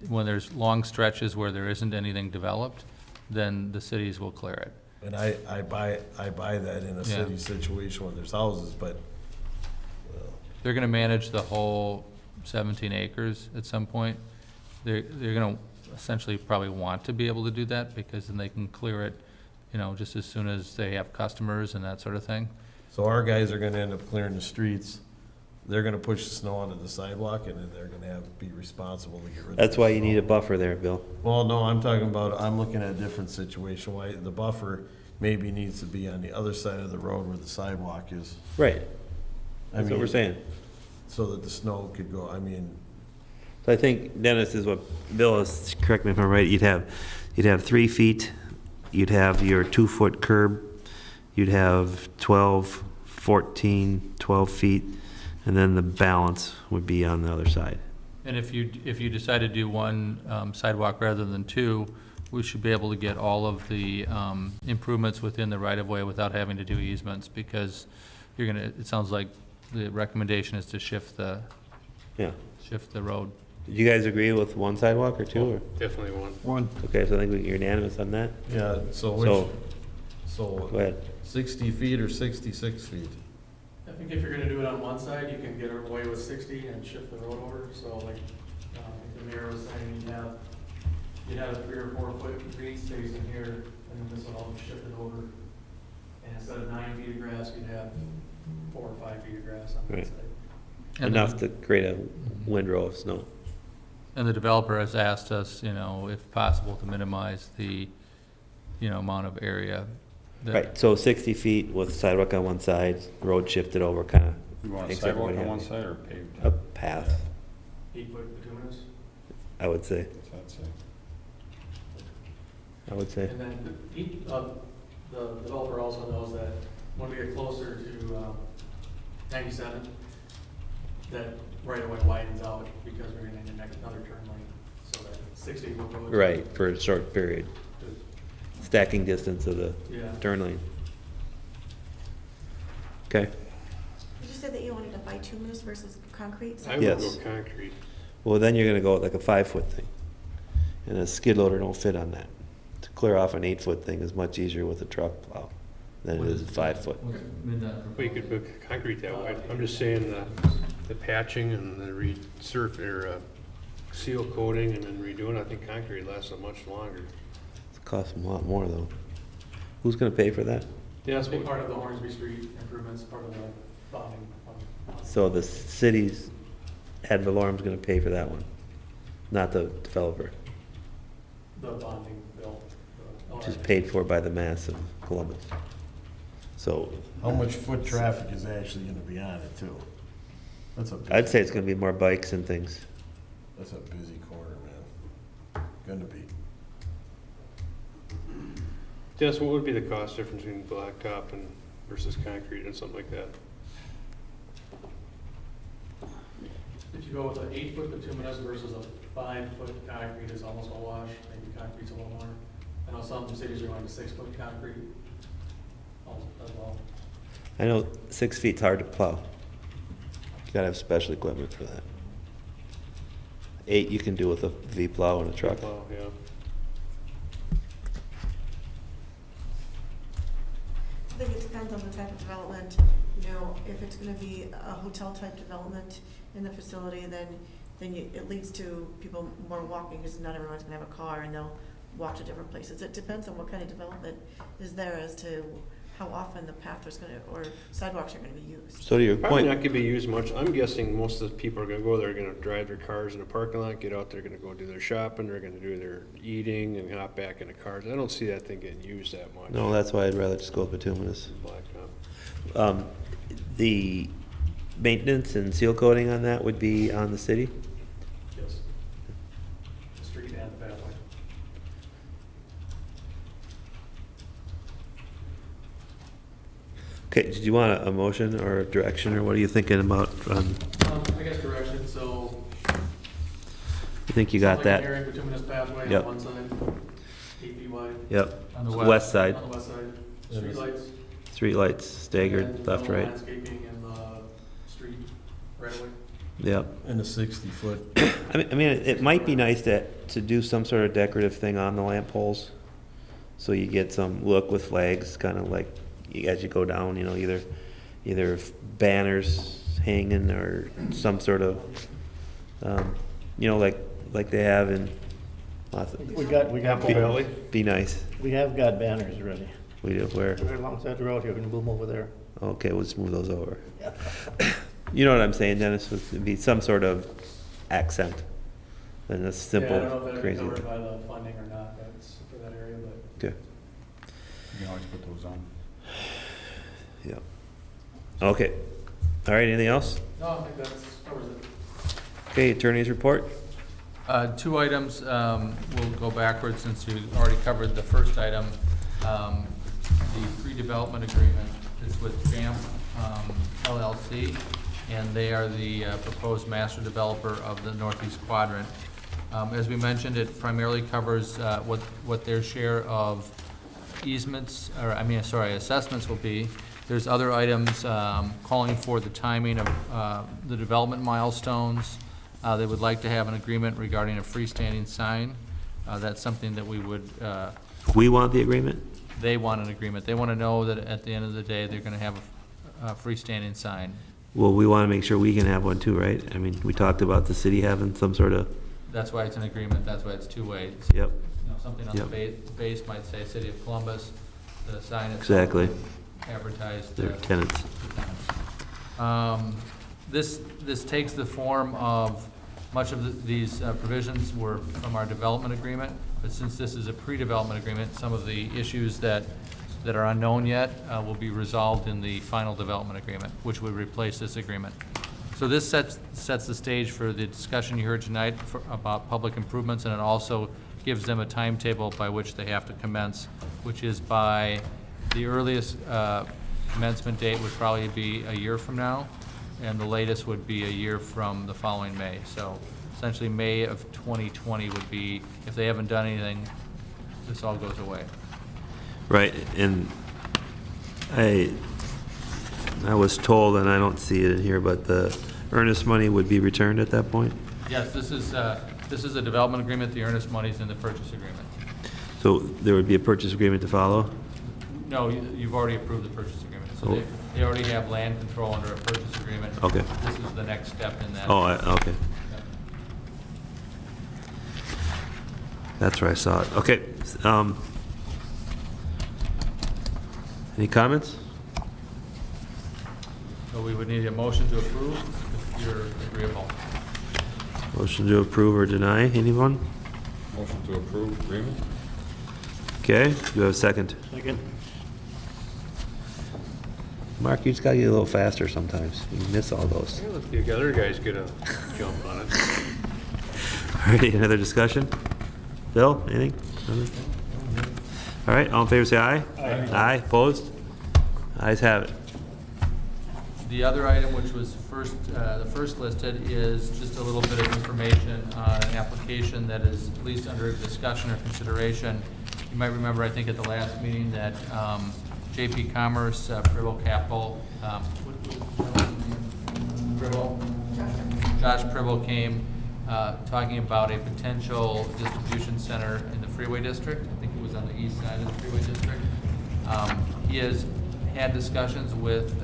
S8: When there's long stretches where there isn't anything developed, then the cities will clear it.
S9: And I buy that in a
S8: Yeah.
S9: city situation where there's houses, but
S8: they're gonna manage the whole 17 acres at some point. They're gonna essentially probably want to be able to do that, because then they can clear it, you know, just as soon as they have customers and that sort of thing.
S9: So our guys are gonna end up clearing the streets, they're gonna push the snow onto the sidewalk, and then they're gonna have to be responsible to get rid of it.
S11: That's why you need a buffer there, Bill.
S9: Well, no, I'm talking about, I'm looking at a different situation, why the buffer maybe needs to be on the other side of the road where the sidewalk is.
S11: Right,
S9: I
S11: that's what we're
S9: mean,
S11: saying.
S9: So that the snow could go, I mean,
S11: So I think Dennis is what, Bill is, correct me if I'm right, you'd have 3 feet, you'd have your 2-foot curb, you'd have 12, 14, 12 feet, and then the balance would be on the other side.
S8: And if you decide to do one sidewalk rather than 2, we should be able to get all of the improvements within the right-of-way without having to do easements, because you're gonna, it sounds like the recommendation is to shift the
S11: Yeah.
S8: road.
S11: Did you guys agree with 1 sidewalk or 2, or?
S7: Definitely one.
S11: Okay, so I think we're unanimous on that?
S9: yeah, so
S11: So-
S9: which, so
S11: Go ahead.
S9: 60 feet or 66 feet?
S10: I think if you're gonna do it on one side, you can get away with 60 and shift the road over, so like, the mayor was saying, you'd have a 3 or 4 foot green space in here, and then this would all be shifted over. And instead of 9 feet of grass, you'd have 4 or 5 feet of grass on that
S11: Right.
S10: side.
S8: And
S11: Enough
S8: the-
S11: to create a windrow of snow.
S8: And the developer has asked us, you know, if possible, to minimize the, you know, amount of area. that-
S11: Right, so 60 feet with sidewalk on one side, road shifted over, kind of
S1: You want a
S11: makes
S1: sidewalk
S11: everybody
S1: on one
S11: happy.
S1: side or paved?
S11: A path,
S10: 8 foot bituminous.
S11: I would say,
S1: What's that say?
S11: I would say.
S10: And then the developer also knows that when we get closer to 97, that right away widens out because we're gonna need another turn lane, so that 60-foot road.
S11: Right, for a short period, stacking distance of the
S10: Yeah.
S11: turn lane. Okay,
S3: Did you say that you wanted to bituminous versus concrete?
S7: I would go
S11: Yes.
S7: concrete.
S11: well, then you're gonna go with like a 5-foot thing. And a skid loader don't fit on that. To clear off an 8-foot thing is much easier with a truck plow than it is a 5-foot.
S7: Well, you could put concrete that way. I'm just saying the patching and the seal coating and then redoing, I think concrete lasts a much longer.
S11: It costs them a lot more though. Who's gonna pay for that?
S7: Yeah,
S10: That's
S7: that's
S10: a big
S7: what,
S10: part of the Hornsby Street improvements, part of the bonding fund.
S11: So the city's ad valorem's gonna pay for that one, not the developer,
S10: The bonding bill. the
S11: which is
S10: LRA.
S11: paid for by the mass of Columbus. So
S9: How much foot traffic is actually gonna be on it too? That's a.
S11: I'd say it's gonna be more bikes and things.
S9: That's a busy corner, man. Gonna be.
S7: Dennis, what would be the cost difference between blacktop and versus concrete and something like that?
S10: If you go with an 8-foot bituminous versus a 5-foot concrete is almost a wash, maybe concrete's a little more. I know some cities are going to 6-foot concrete as well.
S11: I know 6 feet's hard to plow. You gotta have special equipment for that. 8 you can do with a V-plow and a truck.
S7: Well, yeah.
S3: I think it depends on the type of development. You know, if it's gonna be a hotel-type development in the facility, then it leads to people more walking, because not everyone's gonna have a car and they'll walk to different places. It depends on what kind of development is there as to how often the path is gonna, or sidewalks are gonna be used.
S11: So to your
S7: Probably not
S11: point,
S7: gonna be used much. I'm guessing most of the people are gonna go there, gonna drive their cars in the parking lot, get out there, gonna go do their shopping, they're gonna do their eating and hop back in the cars. I don't see that thing getting used that much.
S11: no, that's why I'd rather just go with bituminous.
S7: Blacktop.
S11: The maintenance and seal coating on that would be on the city?
S10: Yes. The street and the pathway.
S11: Okay, did you want a motion or a direction, or what are you thinking about?
S10: I guess direction, so.
S11: You think you got
S10: Like
S11: that?
S10: an area bituminous pathway
S11: Yep.
S10: on one side, 8 feet wide.
S11: Yep.
S8: On the
S11: West side,
S10: On the west side, streetlights.
S11: street lights staggered,
S10: and
S11: left,
S10: no
S11: right.
S10: Landscaping in the street right away.
S11: Yep.
S9: And a 60-foot.
S11: I mean, it might be nice to do some sort of decorative thing on the lamp poles. So you get some look with flags, kind of like, as you go down, you know, either banners hanging or some sort of, you know, like they have in lots of,
S12: We got
S7: Apple Valley?
S11: be nice.
S12: We have got banners ready.
S11: We do, where,
S12: Right alongside the road here, we can move them over there.
S11: okay, we'll just move those over. You know what I'm saying, Dennis, would be some sort of accent. And that's simple,
S10: Yeah, I don't know if that'd be
S11: crazy.
S10: covered by the funding or not, that's for that area, but.
S11: Okay,
S1: You can always put those on.
S11: yeah. Okay, all right, anything else?
S10: No, I think that's covers it.
S11: Okay, attorney's report?
S8: Two items, we'll go backwards since you already covered the first item. The pre-development agreement is with JAMP LLC, and they are the proposed master developer of the Northeast Quadrant. As we mentioned, it primarily covers what their share of easements, or assessments will be. There's other items calling for the timing of the development milestones. They would like to have an agreement regarding a freestanding sign. That's something that we would,
S11: We want the agreement?
S8: they want an agreement. They want to know that at the end of the day, they're going to have a freestanding sign.
S11: Well, we want to make sure we can have one too, right? I mean, we talked about the city having some sort of,
S8: That's why it's an agreement, that's why it's two-way.
S11: yep,
S8: You know, something on the base might say City of Columbus, the sign itself.
S11: exactly,
S8: Advertised.
S11: their tenants.
S8: This takes the form of, much of these provisions were from our development agreement, but since this is a pre-development agreement, some of the issues that are unknown yet will be resolved in the final development agreement, which would replace this agreement. So this sets the stage for the discussion you heard tonight about public improvements, and it also gives them a timetable by which they have to commence, which is by the earliest commencement date would probably be a year from now, and the latest would be a year from the following May. So essentially, May of 2020 would be, if they haven't done anything, this all goes away.
S11: Right, and I was told, and I don't see it in here, but the earnest money would be returned at that point?
S8: Yes, this is a development agreement. The earnest money's in the purchase agreement.
S11: So there would be a purchase agreement to follow?
S8: No, you've already approved the purchase agreement. So
S11: Oh.
S8: they already have land control under a purchase agreement.
S11: Okay.
S8: This is the next step in that.
S11: Oh, okay,
S8: Yep.
S11: that's where I saw it. Okay, any comments?
S8: So we would need a motion to approve if you're agreeable.
S11: Motion to approve or deny, anyone?
S1: Motion to approve agreement?
S11: Okay, do you have a second?
S12: Second.
S11: Mark, you just gotta get a little faster sometimes. You miss all those.
S7: Yeah, let the other guys get a jump on it.
S11: All right, another discussion? Bill, anything? Nothing? All right, all in favor, say aye. Aye, opposed? Ayes have it.
S8: The other item, which was the first listed, is just a little bit of information on an application that is at least under discussion or consideration. You might remember, I think at the last meeting, that JP Commerce, Pribble Capital, Josh Pribble came talking about a potential distribution center in the Freeway District. I think it was on the east side of the Freeway District. He has had discussions with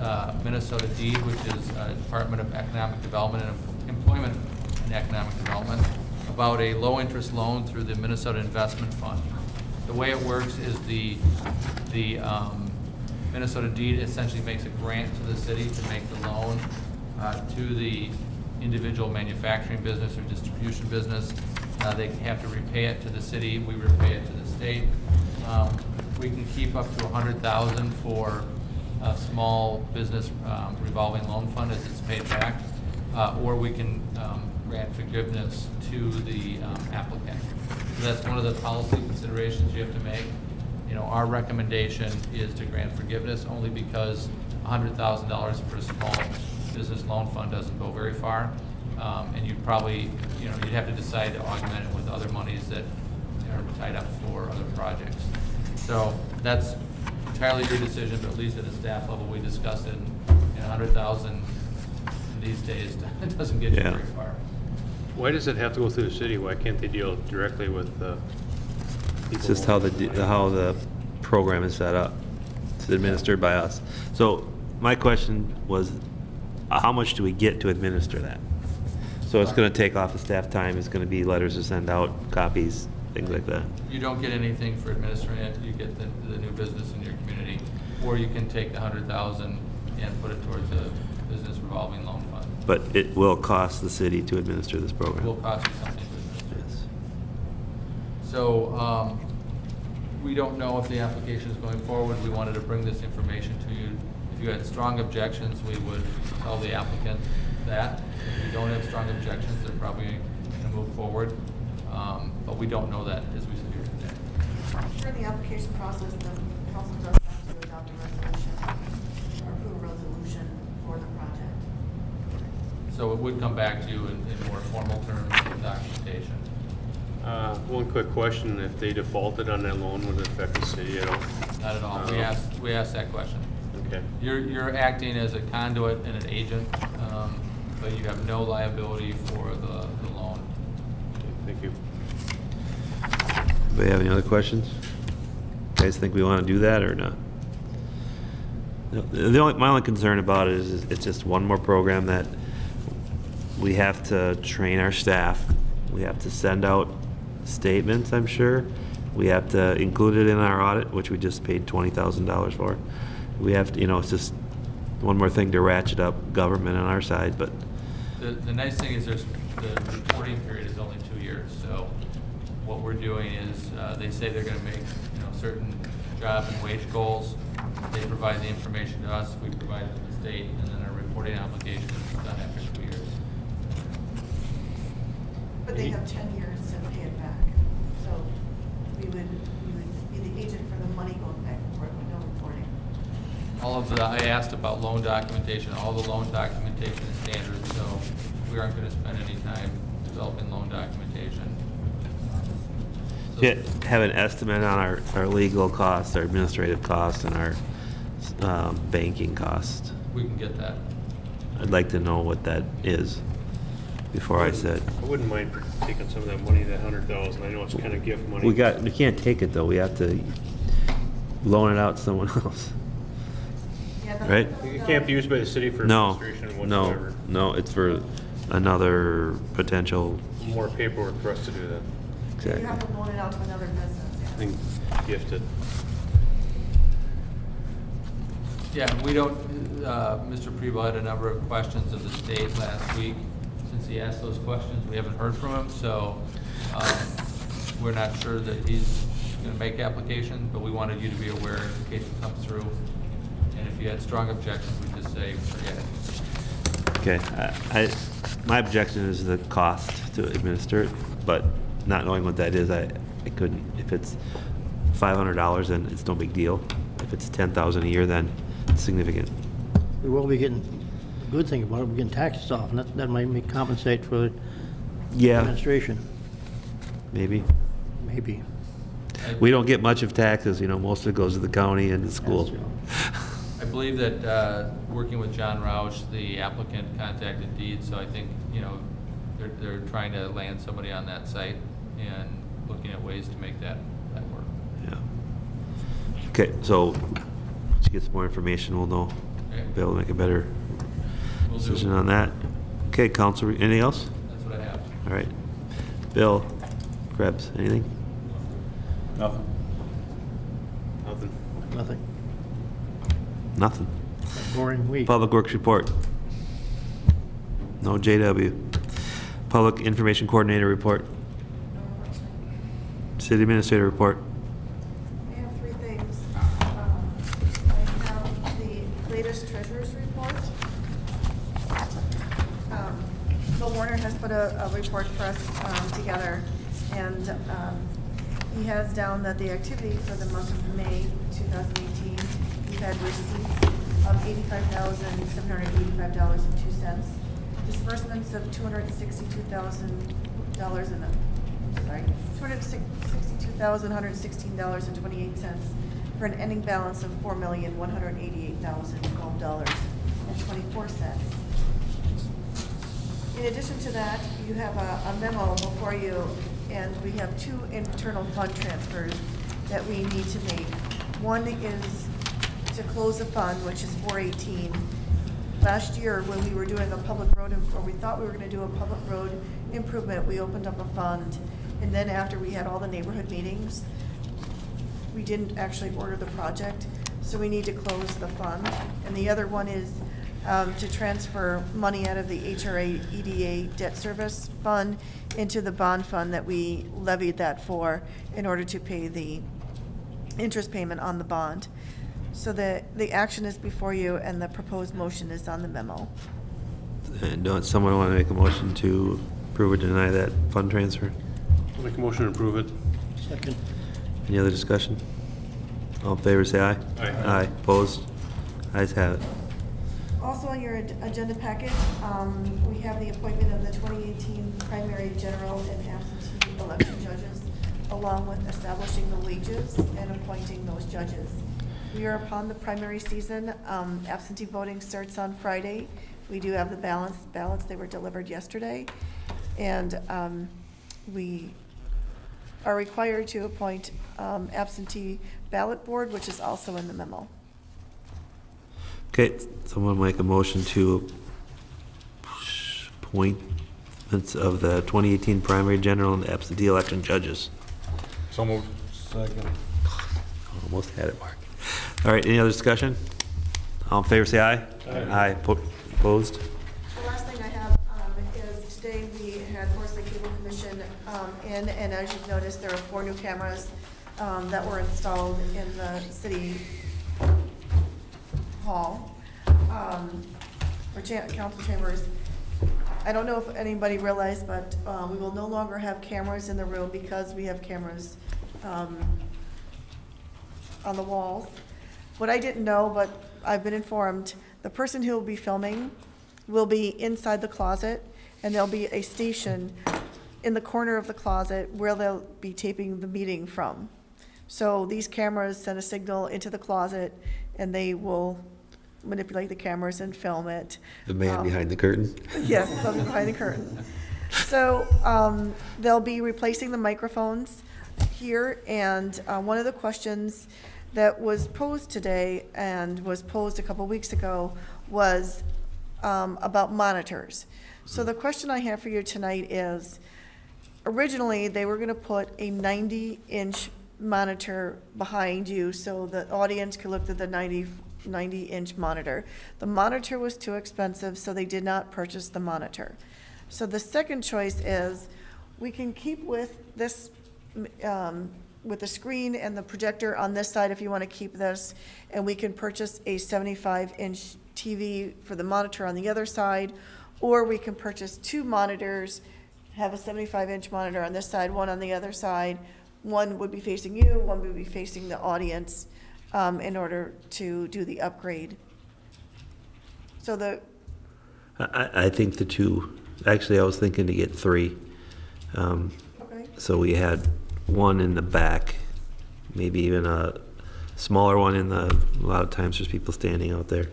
S8: Minnesota DEED, which is Department of Economic Development and Employment and Economic Development, about a low-interest loan through the Minnesota Investment Fund. The way it works is the Minnesota DEED essentially makes a grant to the city to make the loan to the individual manufacturing business or distribution business. They have to repay it to the city, we repay it to the state. We can keep up to $100,000 for a small business revolving loan fund as it's paid back, or we can grant forgiveness to the applicant. So that's one of the policy considerations you have to make. You know, our recommendation is to grant forgiveness only because $100,000 for a small business loan fund doesn't go very far. And you'd probably, you'd have to decide to augment it with other monies that are tied up for other projects. So that's entirely your decision, but at least at a staff level, we discussed it, and 100,000 in these days, it doesn't get you
S11: Yeah.
S8: very far.
S7: Why does it have to go through the city? Why can't they deal directly with people?
S11: It's just how the program is set up. It's administered by us. So my question was, how much do we get to administer that? So it's gonna take off the staff time, it's gonna be letters to send out, copies, things like that.
S8: You don't get anything for administering it, you get the new business in your community, or you can take the 100,000 and put it towards the business revolving loan fund.
S11: But it will cost the city to administer this
S8: It
S11: program.
S8: will cost you something to administer.
S11: Yes.
S8: So, we don't know if the application is going forward. We wanted to bring this information to you. If you had strong objections, we would tell the applicant that. If you don't have strong objections, they're probably going to move forward. But we don't know that as we sit here today.
S3: During the application process, the council does have to adopt a resolution or approve a resolution for the project.
S8: So it would come back to you in more formal terms of documentation.
S7: One quick question, if they defaulted on that loan, would it affect the city at all?
S8: Not at all. We asked that question.
S7: Okay.
S8: You're acting as a conduit and an agent, but you have no liability for the loan.
S7: Thank you.
S11: Anybody have any other questions? Guys think we want to do that or not? My only concern about it is it's just one more program that we have to train our staff. We have to send out statements, I'm sure. We have to include it in our audit, which we just paid $20,000 for. We have to, it's just one more thing to ratchet up government on our side, but
S8: The nice thing is the reporting period is only 2 years, so what we're doing is, they say they're gonna make, certain job and wage goals. They provide the information to us, we provide it to the state, and then our reporting obligation is done after 2 years.
S3: But they have 10 years to pay it back. So we would be the agent for the money going back and forth with no reporting.
S8: I asked about loan documentation, all the loan documentation is standard, so we aren't gonna spend any time developing loan documentation. So-
S11: yeah, have an estimate on our legal costs, our administrative costs, and our banking costs.
S8: We can get that.
S11: I'd like to know what that is before I said.
S7: I wouldn't mind taking some of that money, that 100,000. I know it's kind of gift money.
S11: We can't take it though, we have to loan it out to someone else.
S3: Yeah, the
S11: Right?
S7: It can't be used by the city for
S11: No,
S7: administration
S11: no,
S7: whatsoever.
S11: no, it's for another potential,
S7: More paperwork for us to do that.
S3: You
S11: exactly.
S3: have to loan it out to another business,
S7: I
S3: yeah.
S7: think gifted.
S8: Yeah, we don't, Mr. Preble had a number of questions of the state last week. Since he asked those questions, we haven't heard from him, so we're not sure that he's going to make application, but we wanted you to be aware in case it comes through. And if you had strong objections, we'd just say, forget it.
S11: Okay, my objection is the cost to administer it, but not knowing what that is, I couldn't. If it's $500, then it's no big deal. If it's $10,000 a year, then it's significant.
S12: We will be getting, the good thing about it, we're getting taxes off, and that might compensate for
S11: Yeah,
S12: administration,
S11: maybe.
S12: maybe.
S11: We don't get much of taxes, most of it goes to the county and the school.
S12: That's true.
S8: I believe that, working with John Roush, the applicant contacted Deed, so I think, they're trying to land somebody on that site and looking at ways to make that work.
S11: Yeah. Okay, so let's get some more information, we'll know,
S8: Okay.
S11: be able to make a better
S8: Will do.
S11: decision on that. Okay, Council, anything else?
S8: That's what I have.
S11: All right. Bill, Krebs, anything?
S1: Nothing.
S7: Nothing.
S12: Nothing.
S11: Nothing.
S12: Boring week.
S11: Public Works Report. No JW. Public Information Coordinator Report. City Administrator Report.
S3: We have 3 things. I have the latest treasurer's report. Bill Warner has put a report for us together, and he has down that the activity for the month of May 2018, we've had receipts of $85,785.02, disbursements of $262,116.28 for an ending balance of $4,188,012.24. In addition to that, you have a memo before you, and we have 2 internal fund transfers that we need to make. One is to close a fund, which is 418, last year, when we were doing a public road, or we thought we were gonna do a public road improvement, we opened up a fund. And then after we had all the neighborhood meetings, we didn't actually order the project, so we need to close the fund. And the other one is to transfer money out of the HRA EDA debt service fund into the bond fund that we levied that for in order to pay the interest payment on the bond. So the action is before you, and the proposed motion is on the memo.
S11: And don't someone want to make a motion to approve or deny that fund transfer?
S7: I'll make a motion to approve it.
S12: Second.
S11: Any other discussion? All in favor, say aye.
S7: Aye.
S11: Aye, opposed? Ayes have it.
S3: Also on your agenda packet, we have the appointment of the 2018 primary general and absentee election judges, along with establishing the wages and appointing those judges. We are upon the primary season. Absentee voting starts on Friday. We do have the ballots. They were delivered yesterday. And we are required to appoint absentee ballot board, which is also in the memo.
S11: Okay, someone make a motion to appointments of the 2018 primary general and absentee election judges.
S1: So moved.
S9: Second.
S11: Almost had it, Mark. All right, any other discussion? All in favor, say aye. Aye. Opposed?
S3: The last thing I have is today we had Forest Lake Cable Commission in, and as you've noticed, there are 4 new cameras that were installed in the city hall, or council chambers. I don't know if anybody realized, but we will no longer have cameras in the room because we have cameras on the walls. What I didn't know, but I've been informed, the person who will be filming will be inside the closet, and there'll be a station in the corner of the closet where they'll be taping the meeting from. So these cameras send a signal into the closet, and they will manipulate the cameras and film it.
S11: The man behind the curtain?
S3: Yes, they'll be behind the curtain. So they'll be replacing the microphones here, and one of the questions that was posed today and was posed a couple weeks ago was about monitors. So the question I have for you tonight is, originally, they were gonna put a 90-inch monitor behind you so the audience could look at the 90-inch monitor. The monitor was too expensive, so they did not purchase the monitor. So the second choice is, we can keep with this, with the screen and the projector on this side if you want to keep this, and we can purchase a 75-inch TV for the monitor on the other side, or we can purchase 2 monitors, have a 75-inch monitor on this side, one on the other side. One would be facing you, one would be facing the audience, in order to do the upgrade. So
S11: I think the 2, actually, I was thinking to get 3.
S3: okay.
S11: So we had one in the back, maybe even a smaller one in the, a lot of times there's people standing out there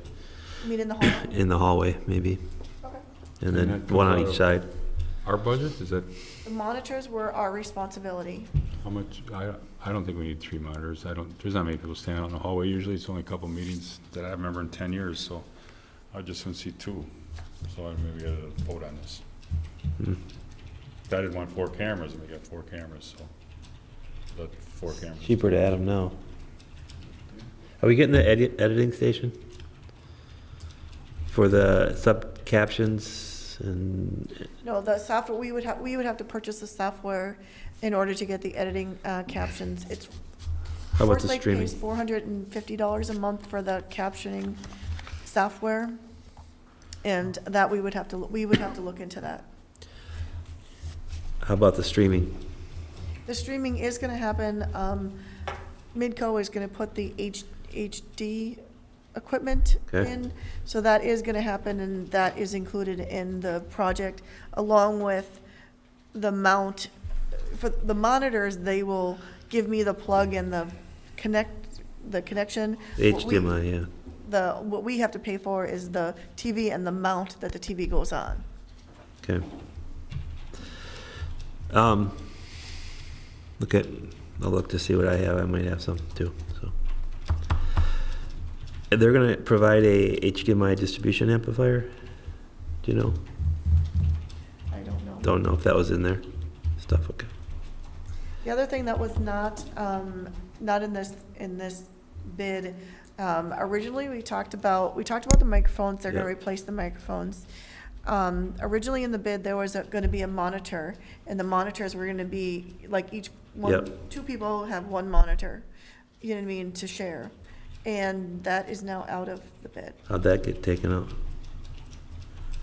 S3: You mean in the hall?
S11: in the hallway, maybe.
S3: Okay.
S11: And then one on each side.
S1: Our budget, is that,
S3: The monitors were our responsibility.
S1: how much, I don't think we need 3 monitors. There's not many people standing out in the hallway usually. It's only a couple meetings that I remember in 10 years, so I just want to see 2. So I maybe get a vote on this. I didn't want 4 cameras, and we got 4 cameras, so. But 4 cameras.
S11: Cheaper to add them now. Are we getting the editing station? For the sub captions and,
S3: No, the software, we would have to purchase the software in order to get the editing captions. It's
S11: how about
S3: Forest
S11: the
S3: Lake
S11: streaming?
S3: pays $450 a month for the captioning software, and that we would have to look into that.
S11: How about the streaming?
S3: The streaming is gonna happen, Midco is gonna put the HD equipment
S11: Okay.
S3: in, so that is gonna happen, and that is included in the project, along with the mount. For the monitors, they will give me the plug and the connection.
S11: The
S3: What we-
S11: HDMI, yeah.
S3: What we have to pay for is the TV and the mount that the TV goes on.
S11: Okay. I'll look to see what I have. I might have some too, so. They're gonna provide a HDMI distribution amplifier? Do you know?
S3: I don't know.
S11: Don't know if that was in there. Stuff, okay.
S3: The other thing that was not in this bid, originally we talked about the microphones, they're gonna
S11: Yeah.
S3: replace the microphones. Originally in the bid, there was gonna be a monitor, and the monitors were gonna be, like,
S11: Yep.
S3: two people have one monitor, you know what I mean, to share. And that is now out of the bid.
S11: How'd that get taken out?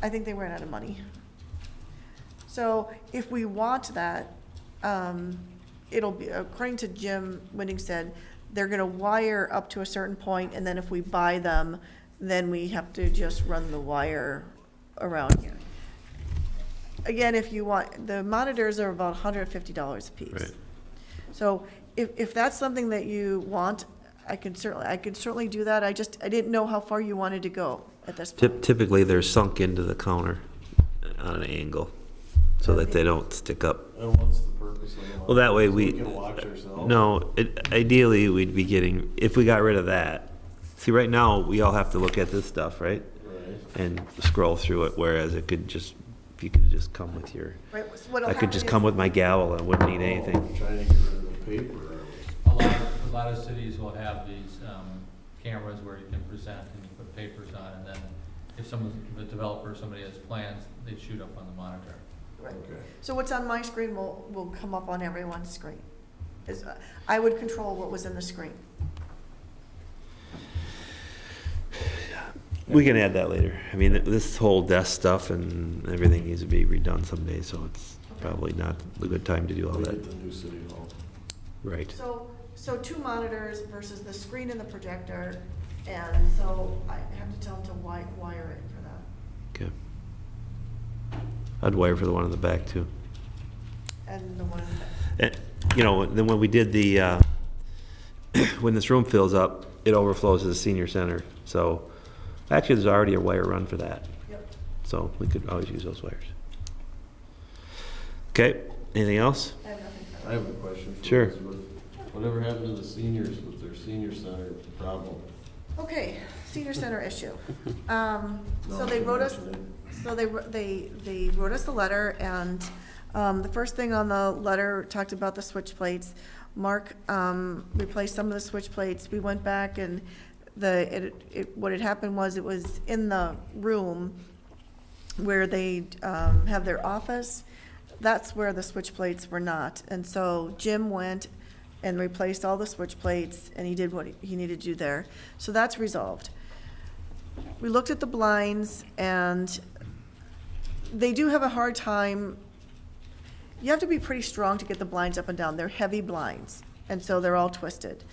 S3: I think they ran out of money. So if we want that, it'll be, according to Jim Winning said, they're gonna wire up to a certain point, and then if we buy them, then we have to just run the wire around here. Again, if you want, the monitors are about $150 a piece.
S11: Right.
S3: So if that's something that you want, I can certainly do that. I didn't know how far you wanted to go at this point.
S11: Typically, they're sunk into the counter on an angle, so that they don't stick up.
S9: And what's the purpose of them?
S11: Well, that way
S9: So
S11: we,
S9: can watch ourselves?
S11: no, ideally, we'd be getting, if we got rid of that. See, right now, we all have to look at this stuff, right?
S9: Right.
S11: And scroll through it, whereas it could just, if you could just come with your,
S3: Right, so what'll
S11: I could just
S3: happen
S11: come
S3: is-
S11: with my gavel and wouldn't need
S9: Oh,
S11: anything.
S9: Trying to get rid of the paper.
S8: A lot of cities will have these cameras where you can present and you put papers on, and then if the developer, somebody has plans, they shoot up on the monitor.
S3: Right.
S9: Okay.
S3: So what's on my screen will come up on everyone's screen. I would control what was in the screen.
S11: We can add that later. I mean, this whole desk stuff and everything needs to be redone someday, so it's probably not a good time to do all
S9: We
S11: that.
S9: get the new city hall.
S11: Right.
S3: So two monitors versus the screen and the projector, and so I have to tell them to wire it for that.
S11: Okay. I'd wire for the one in the back too.
S3: And the one in the back.
S11: You know, then when we did the, when this room fills up, it overflows to the senior center. So actually, there's already a wire run for that.
S3: Yep.
S11: So we could always use those wires. Okay, anything else?
S3: I have nothing for
S9: I have a question for
S11: Sure.
S9: Elizabeth. Whatever happened to the seniors with their senior center problem?
S3: Okay, senior center issue.
S9: No,
S3: So they
S9: you
S3: wrote us,
S9: mentioned
S3: so they wrote us a letter, and the first thing on the letter talked about the switch plates. Mark replaced some of the switch plates. We went back, and what had happened was, it was in the room where they have their office. That's where the switch plates were not. And so Jim went and replaced all the switch plates, and he did what he needed to do there. So that's resolved. We looked at the blinds, and they do have a hard time. You have to be pretty strong to get the blinds up and down. They're heavy blinds, and so they're all twisted.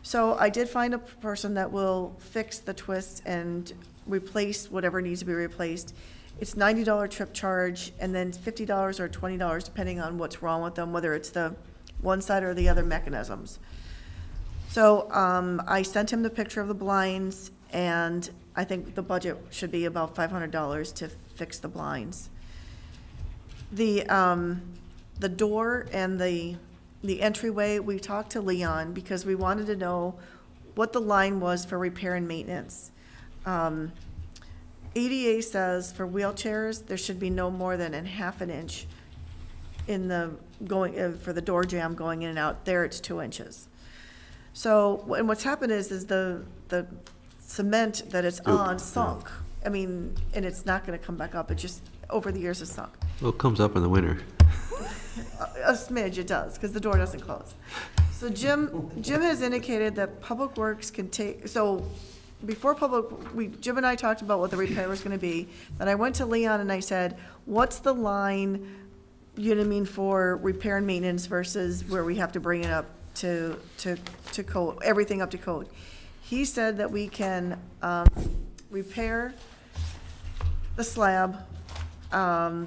S3: So I did find a person that will fix the twists and replace whatever needs to be replaced. It's $90 trip charge, and then $50 or $20 depending on what's wrong with them, whether it's the one side or the other mechanisms. So I sent him the picture of the blinds, and I think the budget should be about $500 to fix the blinds. The door and the entryway, we talked to Leon because we wanted to know what the line was for repair and maintenance. ADA says for wheelchairs, there should be no more than a half an inch in the for the door jamb going in and out. There, it's 2 inches. So, and what's happened is the cement that it's on sunk. I mean, and it's not gonna come back up. It just, over the years, has sunk.
S11: Well, it comes up in the winter.
S3: A smidge it does, because the door doesn't close. So Jim has indicated that Public Works can take, so before Jim and I talked about what the repair was gonna be. Then I went to Leon and I said, what's the line, you know what I mean, for repair and maintenance versus where we have to bring it up to code, everything up to code. He said that we can repair the slab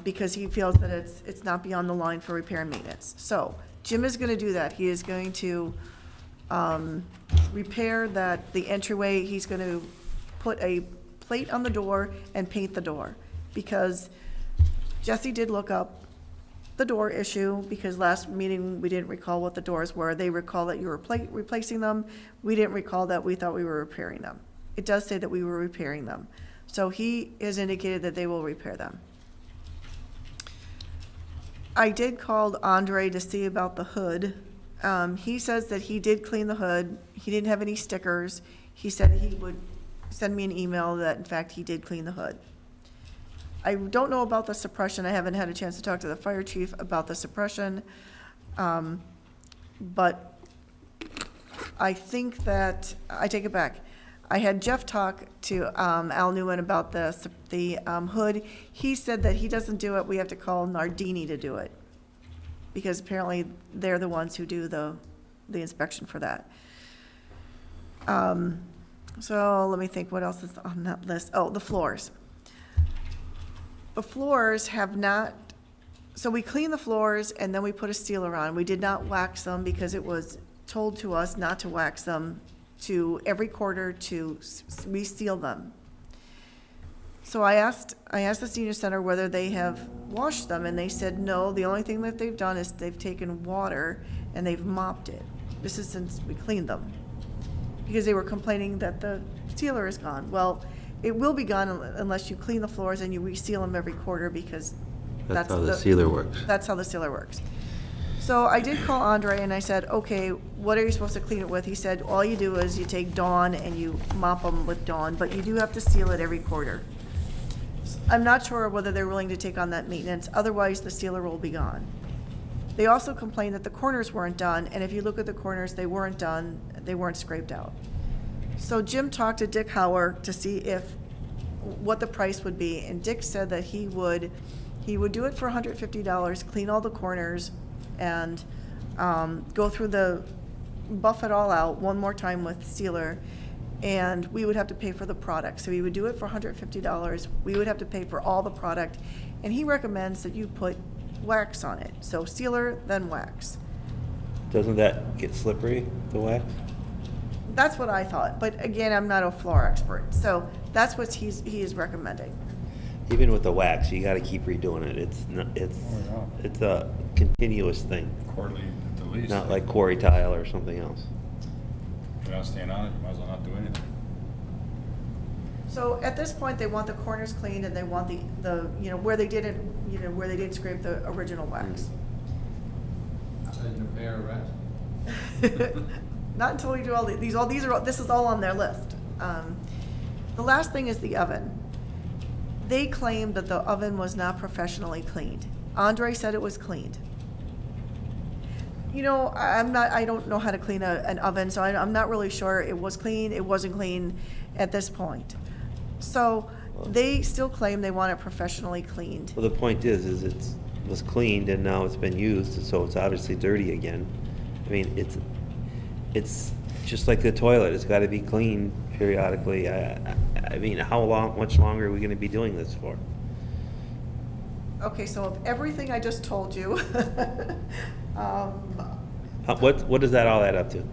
S3: because he feels that it's not beyond the line for repair and maintenance. So Jim is gonna do that. He is going to repair the entryway. He's gonna put a plate on the door and paint the door. Because Jesse did look up the door issue, because last meeting, we didn't recall what the doors were. They recall that you were replacing them. We didn't recall that, we thought we were repairing them. it does say that we were repairing them. So he has indicated that they will repair them. I did call Andre to see about the hood. He says that he did clean the hood. He didn't have any stickers. He said he would send me an email that in fact he did clean the hood. I don't know about the suppression. I haven't had a chance to talk to the fire chief about the suppression. But I think that, I take it back. I had Jeff talk to Al Newman about the hood. He said that he doesn't do it, we have to call Nardini to do it. Because apparently they're the ones who do the inspection for that. So let me think, what else is on that list? Oh, the floors. The floors have not, so we clean the floors and then we put a sealer on. We did not wax them because it was told to us not to wax them, to every quarter to reseal them. So I asked the senior center whether they have washed them, and they said no. The only thing that they've done is they've taken water and they've mopped it. This is since we cleaned them, because they were complaining that the sealer is gone. Well, it will be gone unless you clean the floors and you reseal them every quarter, because
S11: That's how the sealer works.
S3: That's how the sealer works. So I did call Andre and I said, okay, what are you supposed to clean it with? He said, all you do is you take Dawn and you mop them with Dawn, but you do have to seal it every quarter. I'm not sure whether they're willing to take on that maintenance, otherwise the sealer will be gone. They also complained that the corners weren't done, and if you look at the corners, they weren't done, they weren't scraped out. So Jim talked to Dick Hauer to see what the price would be, and Dick said that he would do it for $150, clean all the corners, and go through buff it all out one more time with sealer, and we would have to pay for the product. So he would do it for $150, we would have to pay for all the product, and he recommends that you put wax on it. So sealer, then wax.
S11: Doesn't that get slippery, the wax?
S3: That's what I thought, but again, I'm not a floor expert, so that's what he is recommending.
S11: Even with the wax, you gotta keep redoing it. It's a continuous thing,
S1: Quarterly at the least.
S11: not like quarry tile or something else.
S1: If you're not staying on it, you might as well not do anything.
S3: So at this point, they want the corners cleaned and they want the where they didn't, where they didn't scrape the original wax.
S8: And you pay our rent?
S3: Not until we do all this is all on their list. The last thing is the oven. They claimed that the oven was not professionally cleaned. Andre said it was cleaned. I don't know how to clean an oven, so I'm not really sure it was clean, it wasn't clean at this point. So they still claim they want it professionally cleaned.
S11: Well, the point is it was cleaned and now it's been used, so it's obviously dirty again. I mean, it's just like the toilet, it's gotta be cleaned periodically. I mean, much longer are we gonna be doing this for?
S3: Okay, so of everything I just told you,
S11: What does that all add up to?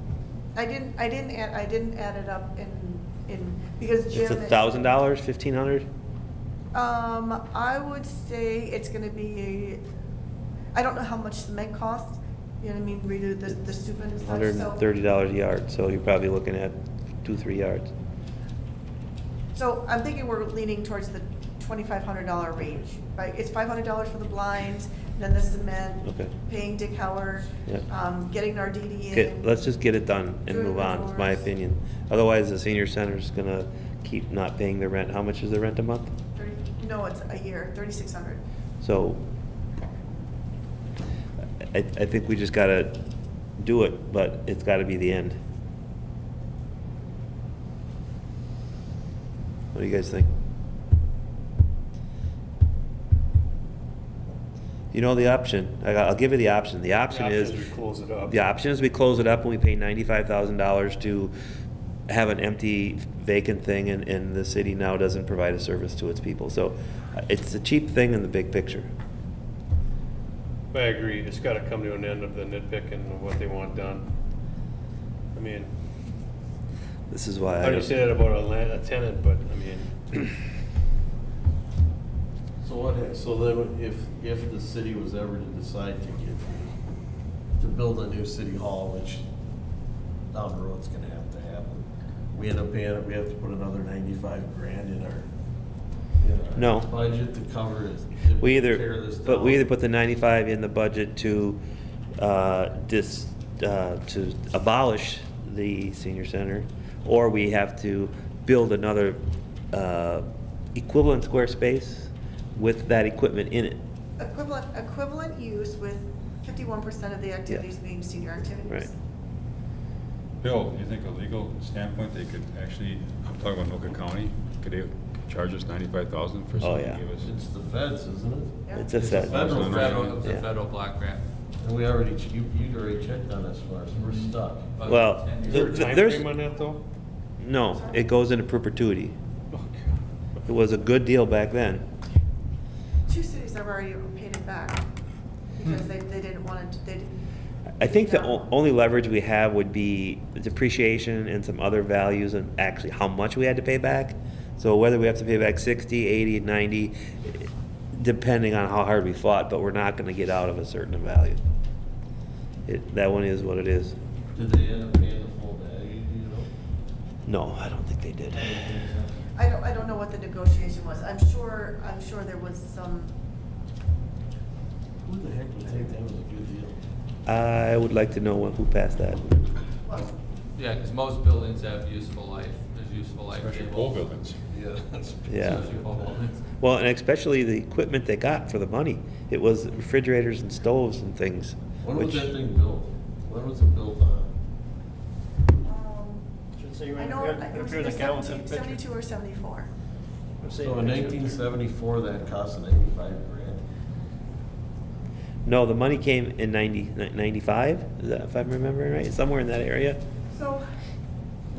S3: I didn't add it up in because Jim.
S11: It's $1,000, $1,500?
S3: I would say it's gonna be, I don't know how much cement costs, you know what I mean, redo the stoop and such, so.
S11: $130 a yard, so you're probably looking at 2-3 yards.
S3: So I'm thinking we're leaning towards the $2,500 range, right? It's $500 for the blinds, then the cement,
S11: Okay.
S3: paying Dick Hauer,
S11: Yeah.
S3: getting Nardini in.
S11: Okay, let's just get it done and
S3: Doing
S11: move
S3: the
S11: on, is my
S3: doors.
S11: opinion. Otherwise, the senior center's gonna keep not paying their rent. How much is the rent a month?
S3: No, it's a year, $3,600.
S11: So, I think we just gotta do it, but it's gotta be the end. What do you guys think? You know the option, I'll give you the option. The option is.
S7: we close it up.
S11: The option is we close it up and we pay $95,000 to have an empty vacant thing, and the city now doesn't provide a service to its people. So it's a cheap thing in the big picture.
S7: I agree, it's gotta come to an end of the nitpicking of what they want done. I mean,
S11: This is why
S7: I understand that about a tenant, but I mean,
S9: So then if the city was ever to decide to build a new city hall, which down the road's gonna have to happen, we end up paying, we have to put another 95 grand in our
S11: No.
S9: budget to cover it.
S11: We
S9: tear
S11: either,
S9: this
S11: but we
S9: down.
S11: either put the 95 in the budget to, to abolish the senior center, or we have to build another, equivalent square space with that equipment in it.
S3: Equivalent use with 51% of the activities being senior activities.
S11: Right.
S1: Bill, you think a legal standpoint, they could actually, I'm talking about Anoka County, could they charge us 95,000 for
S11: Oh,
S1: something?
S11: yeah.
S1: to give us?
S9: It's the feds, isn't it?
S3: Yeah.
S11: It's a fed.
S9: federal
S1: Federal.
S8: Federal, it was a
S11: Yeah.
S8: federal block grant.
S9: And we already, you'd already checked on us for us, we're stuck.
S8: About
S11: Well,
S8: 10
S7: Is
S8: years.
S7: there a
S11: There's-
S7: timeframe on that, though?
S11: No, it goes into perpetuity. It was a good deal back then.
S3: 2 cities have already paid it back because they didn't want to,
S11: I think the only leverage we have would be depreciation and some other values and actually how much we had to pay back. So whether we have to pay back 60, 80, 90, depending on how hard we fought, but we're not gonna get out of a certain value. That one is what it is.
S9: Did they end up paying the full value, do you know?
S11: No, I don't think they did.
S3: I don't know what the negotiation was. I'm sure there was some,
S9: Who the heck would think that was a good deal?
S11: I would like to know who passed that.
S3: well,
S8: Yeah, because most buildings have useful life, there's useful life
S1: Especially
S8: tables.
S1: old buildings.
S9: Yeah, that's.
S11: Yeah.
S8: Especially old buildings.
S11: Well, and especially the equipment they got for the money. It was refrigerators and stoves and things.
S9: When was
S11: which-
S9: that thing built? When was it built on?
S12: Should say
S3: I
S12: right
S3: know
S12: here,
S3: it
S12: if
S3: was
S12: you're
S3: either
S12: the count with the
S3: 72 or 74.
S9: So in 1974, that cost 95 grand.
S11: No, the money came in 95, is that, if I'm remembering right, somewhere in that area?
S3: So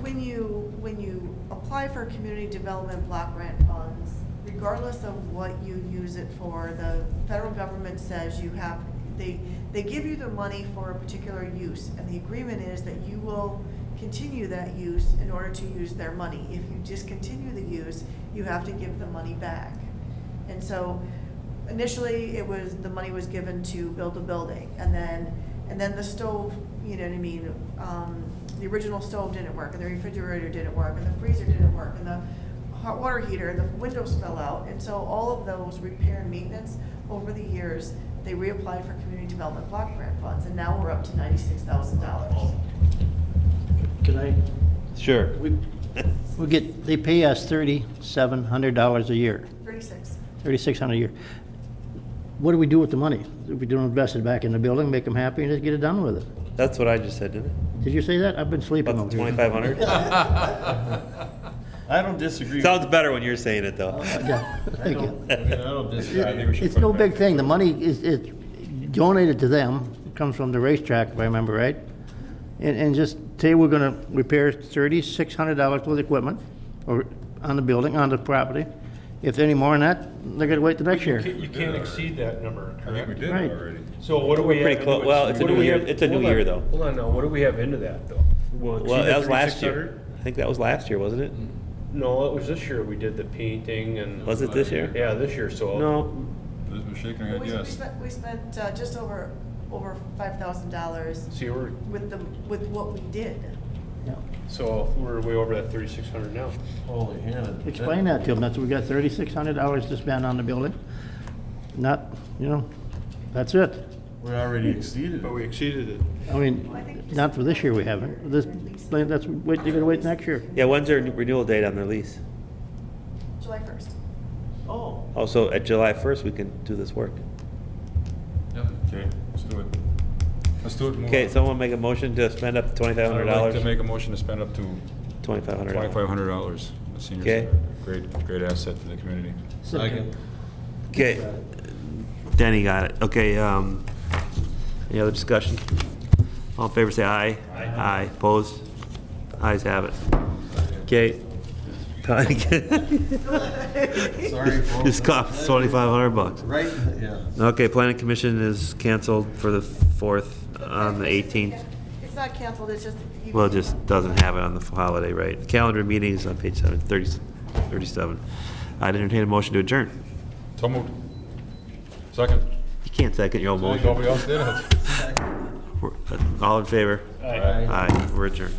S3: when you apply for community development block grant funds, regardless of what you use it for, the federal government says you have, they give you the money for a particular use, and the agreement is that you will continue that use in order to use their money. If you discontinue the use, you have to give the money back. And so initially, the money was given to build the building, and then the stove, you know what I mean? The original stove didn't work, and the refrigerator didn't work, and the freezer didn't work, and the hot water heater, and the windows fell out. And so all of those repair and maintenance over the years, they reapplied for community development block grant funds, and now we're up to $96,000.
S12: Can I,
S11: Sure.
S12: they pay us $3,700 a year,
S3: 36.
S12: $3,600 a year. What do we do with the money? Do we don't invest it back in the building, make them happy, and just get it done with it?
S11: That's what I just said, didn't it?
S12: Did you say that? I've been sleeping
S11: About the
S12: over here.
S11: 2,500?
S9: I don't disagree.
S11: Sounds better when you're saying it, though.
S12: Yeah, thank you.
S9: I mean, I don't disagree.
S1: I think we should
S12: It's
S1: put
S12: no
S1: it back.
S12: big thing. The money is donated to them. It comes from the racetrack, if I remember right. And just say we're gonna repair $3,600 worth of equipment or on the building, on the property. If any more than that, they're gonna wait the next year.
S7: You can't exceed that number,
S1: I think we
S7: correct?
S1: did
S12: Right.
S1: already.
S7: So what do we have?
S11: Pretty
S7: into
S11: close.
S7: it?
S11: Well, it's a
S7: What do
S11: new
S7: we
S11: year.
S7: have-
S11: It's a new
S7: hold on,
S11: year, though.
S7: Hold on now, what do we have into that, though? We'll exceed
S11: Well,
S7: the
S11: that was last
S7: 3,600?
S11: year. I think that was last year, wasn't it?
S7: No, it was this year, we did the painting and.
S11: Was it this year?
S7: Yeah, this year, so.
S11: No.
S1: Elizabeth shaking her head,
S3: We
S1: yes.
S3: spent just over $5,000
S7: See,
S3: with what we did.
S12: Yeah.
S7: so we're way over that 3,600 now.
S9: Holy Hannah.
S12: Explain that to them. That's, we got $3,600 to spend on the building. Not, that's it.
S9: We already exceeded
S7: But
S9: it.
S7: we exceeded it.
S12: I mean, not for this year we haven't. This, that's, wait, you gotta wait next year.
S11: Yeah, when's their renewal date on their lease?
S3: July 1st.
S9: Oh.
S11: Also, at July 1st, we can do this work.
S8: Yep.
S1: Okay, let's do it. Let's do it. Move
S11: Okay,
S1: on.
S11: someone make a motion to spend up to
S1: I'd like to
S11: $2,500?
S1: make a motion to spend up to
S11: $2,500.
S1: $2,500, the senior
S11: Okay.
S1: center. Great asset to the community.
S9: Second.
S11: Okay, Denny got it. Okay, any other discussion? All in favor, say aye. Aye. Opposed? Ayes have it. Okay.
S9: Sorry, folks.
S11: Just cost $2,500.
S9: Right, yeah.
S11: Okay, planning commission is canceled for the 4th on the 18th.
S3: It's not canceled, it's just.
S11: Well, it just doesn't have it on the holiday, right? Calendar meetings on page 37. I'd entertain a motion to adjourn.
S1: So moved. Second.
S11: You can't second your own motion.
S1: Nobody else did it.
S11: All in favor?
S1: Aye.
S11: Aye, we're adjourned.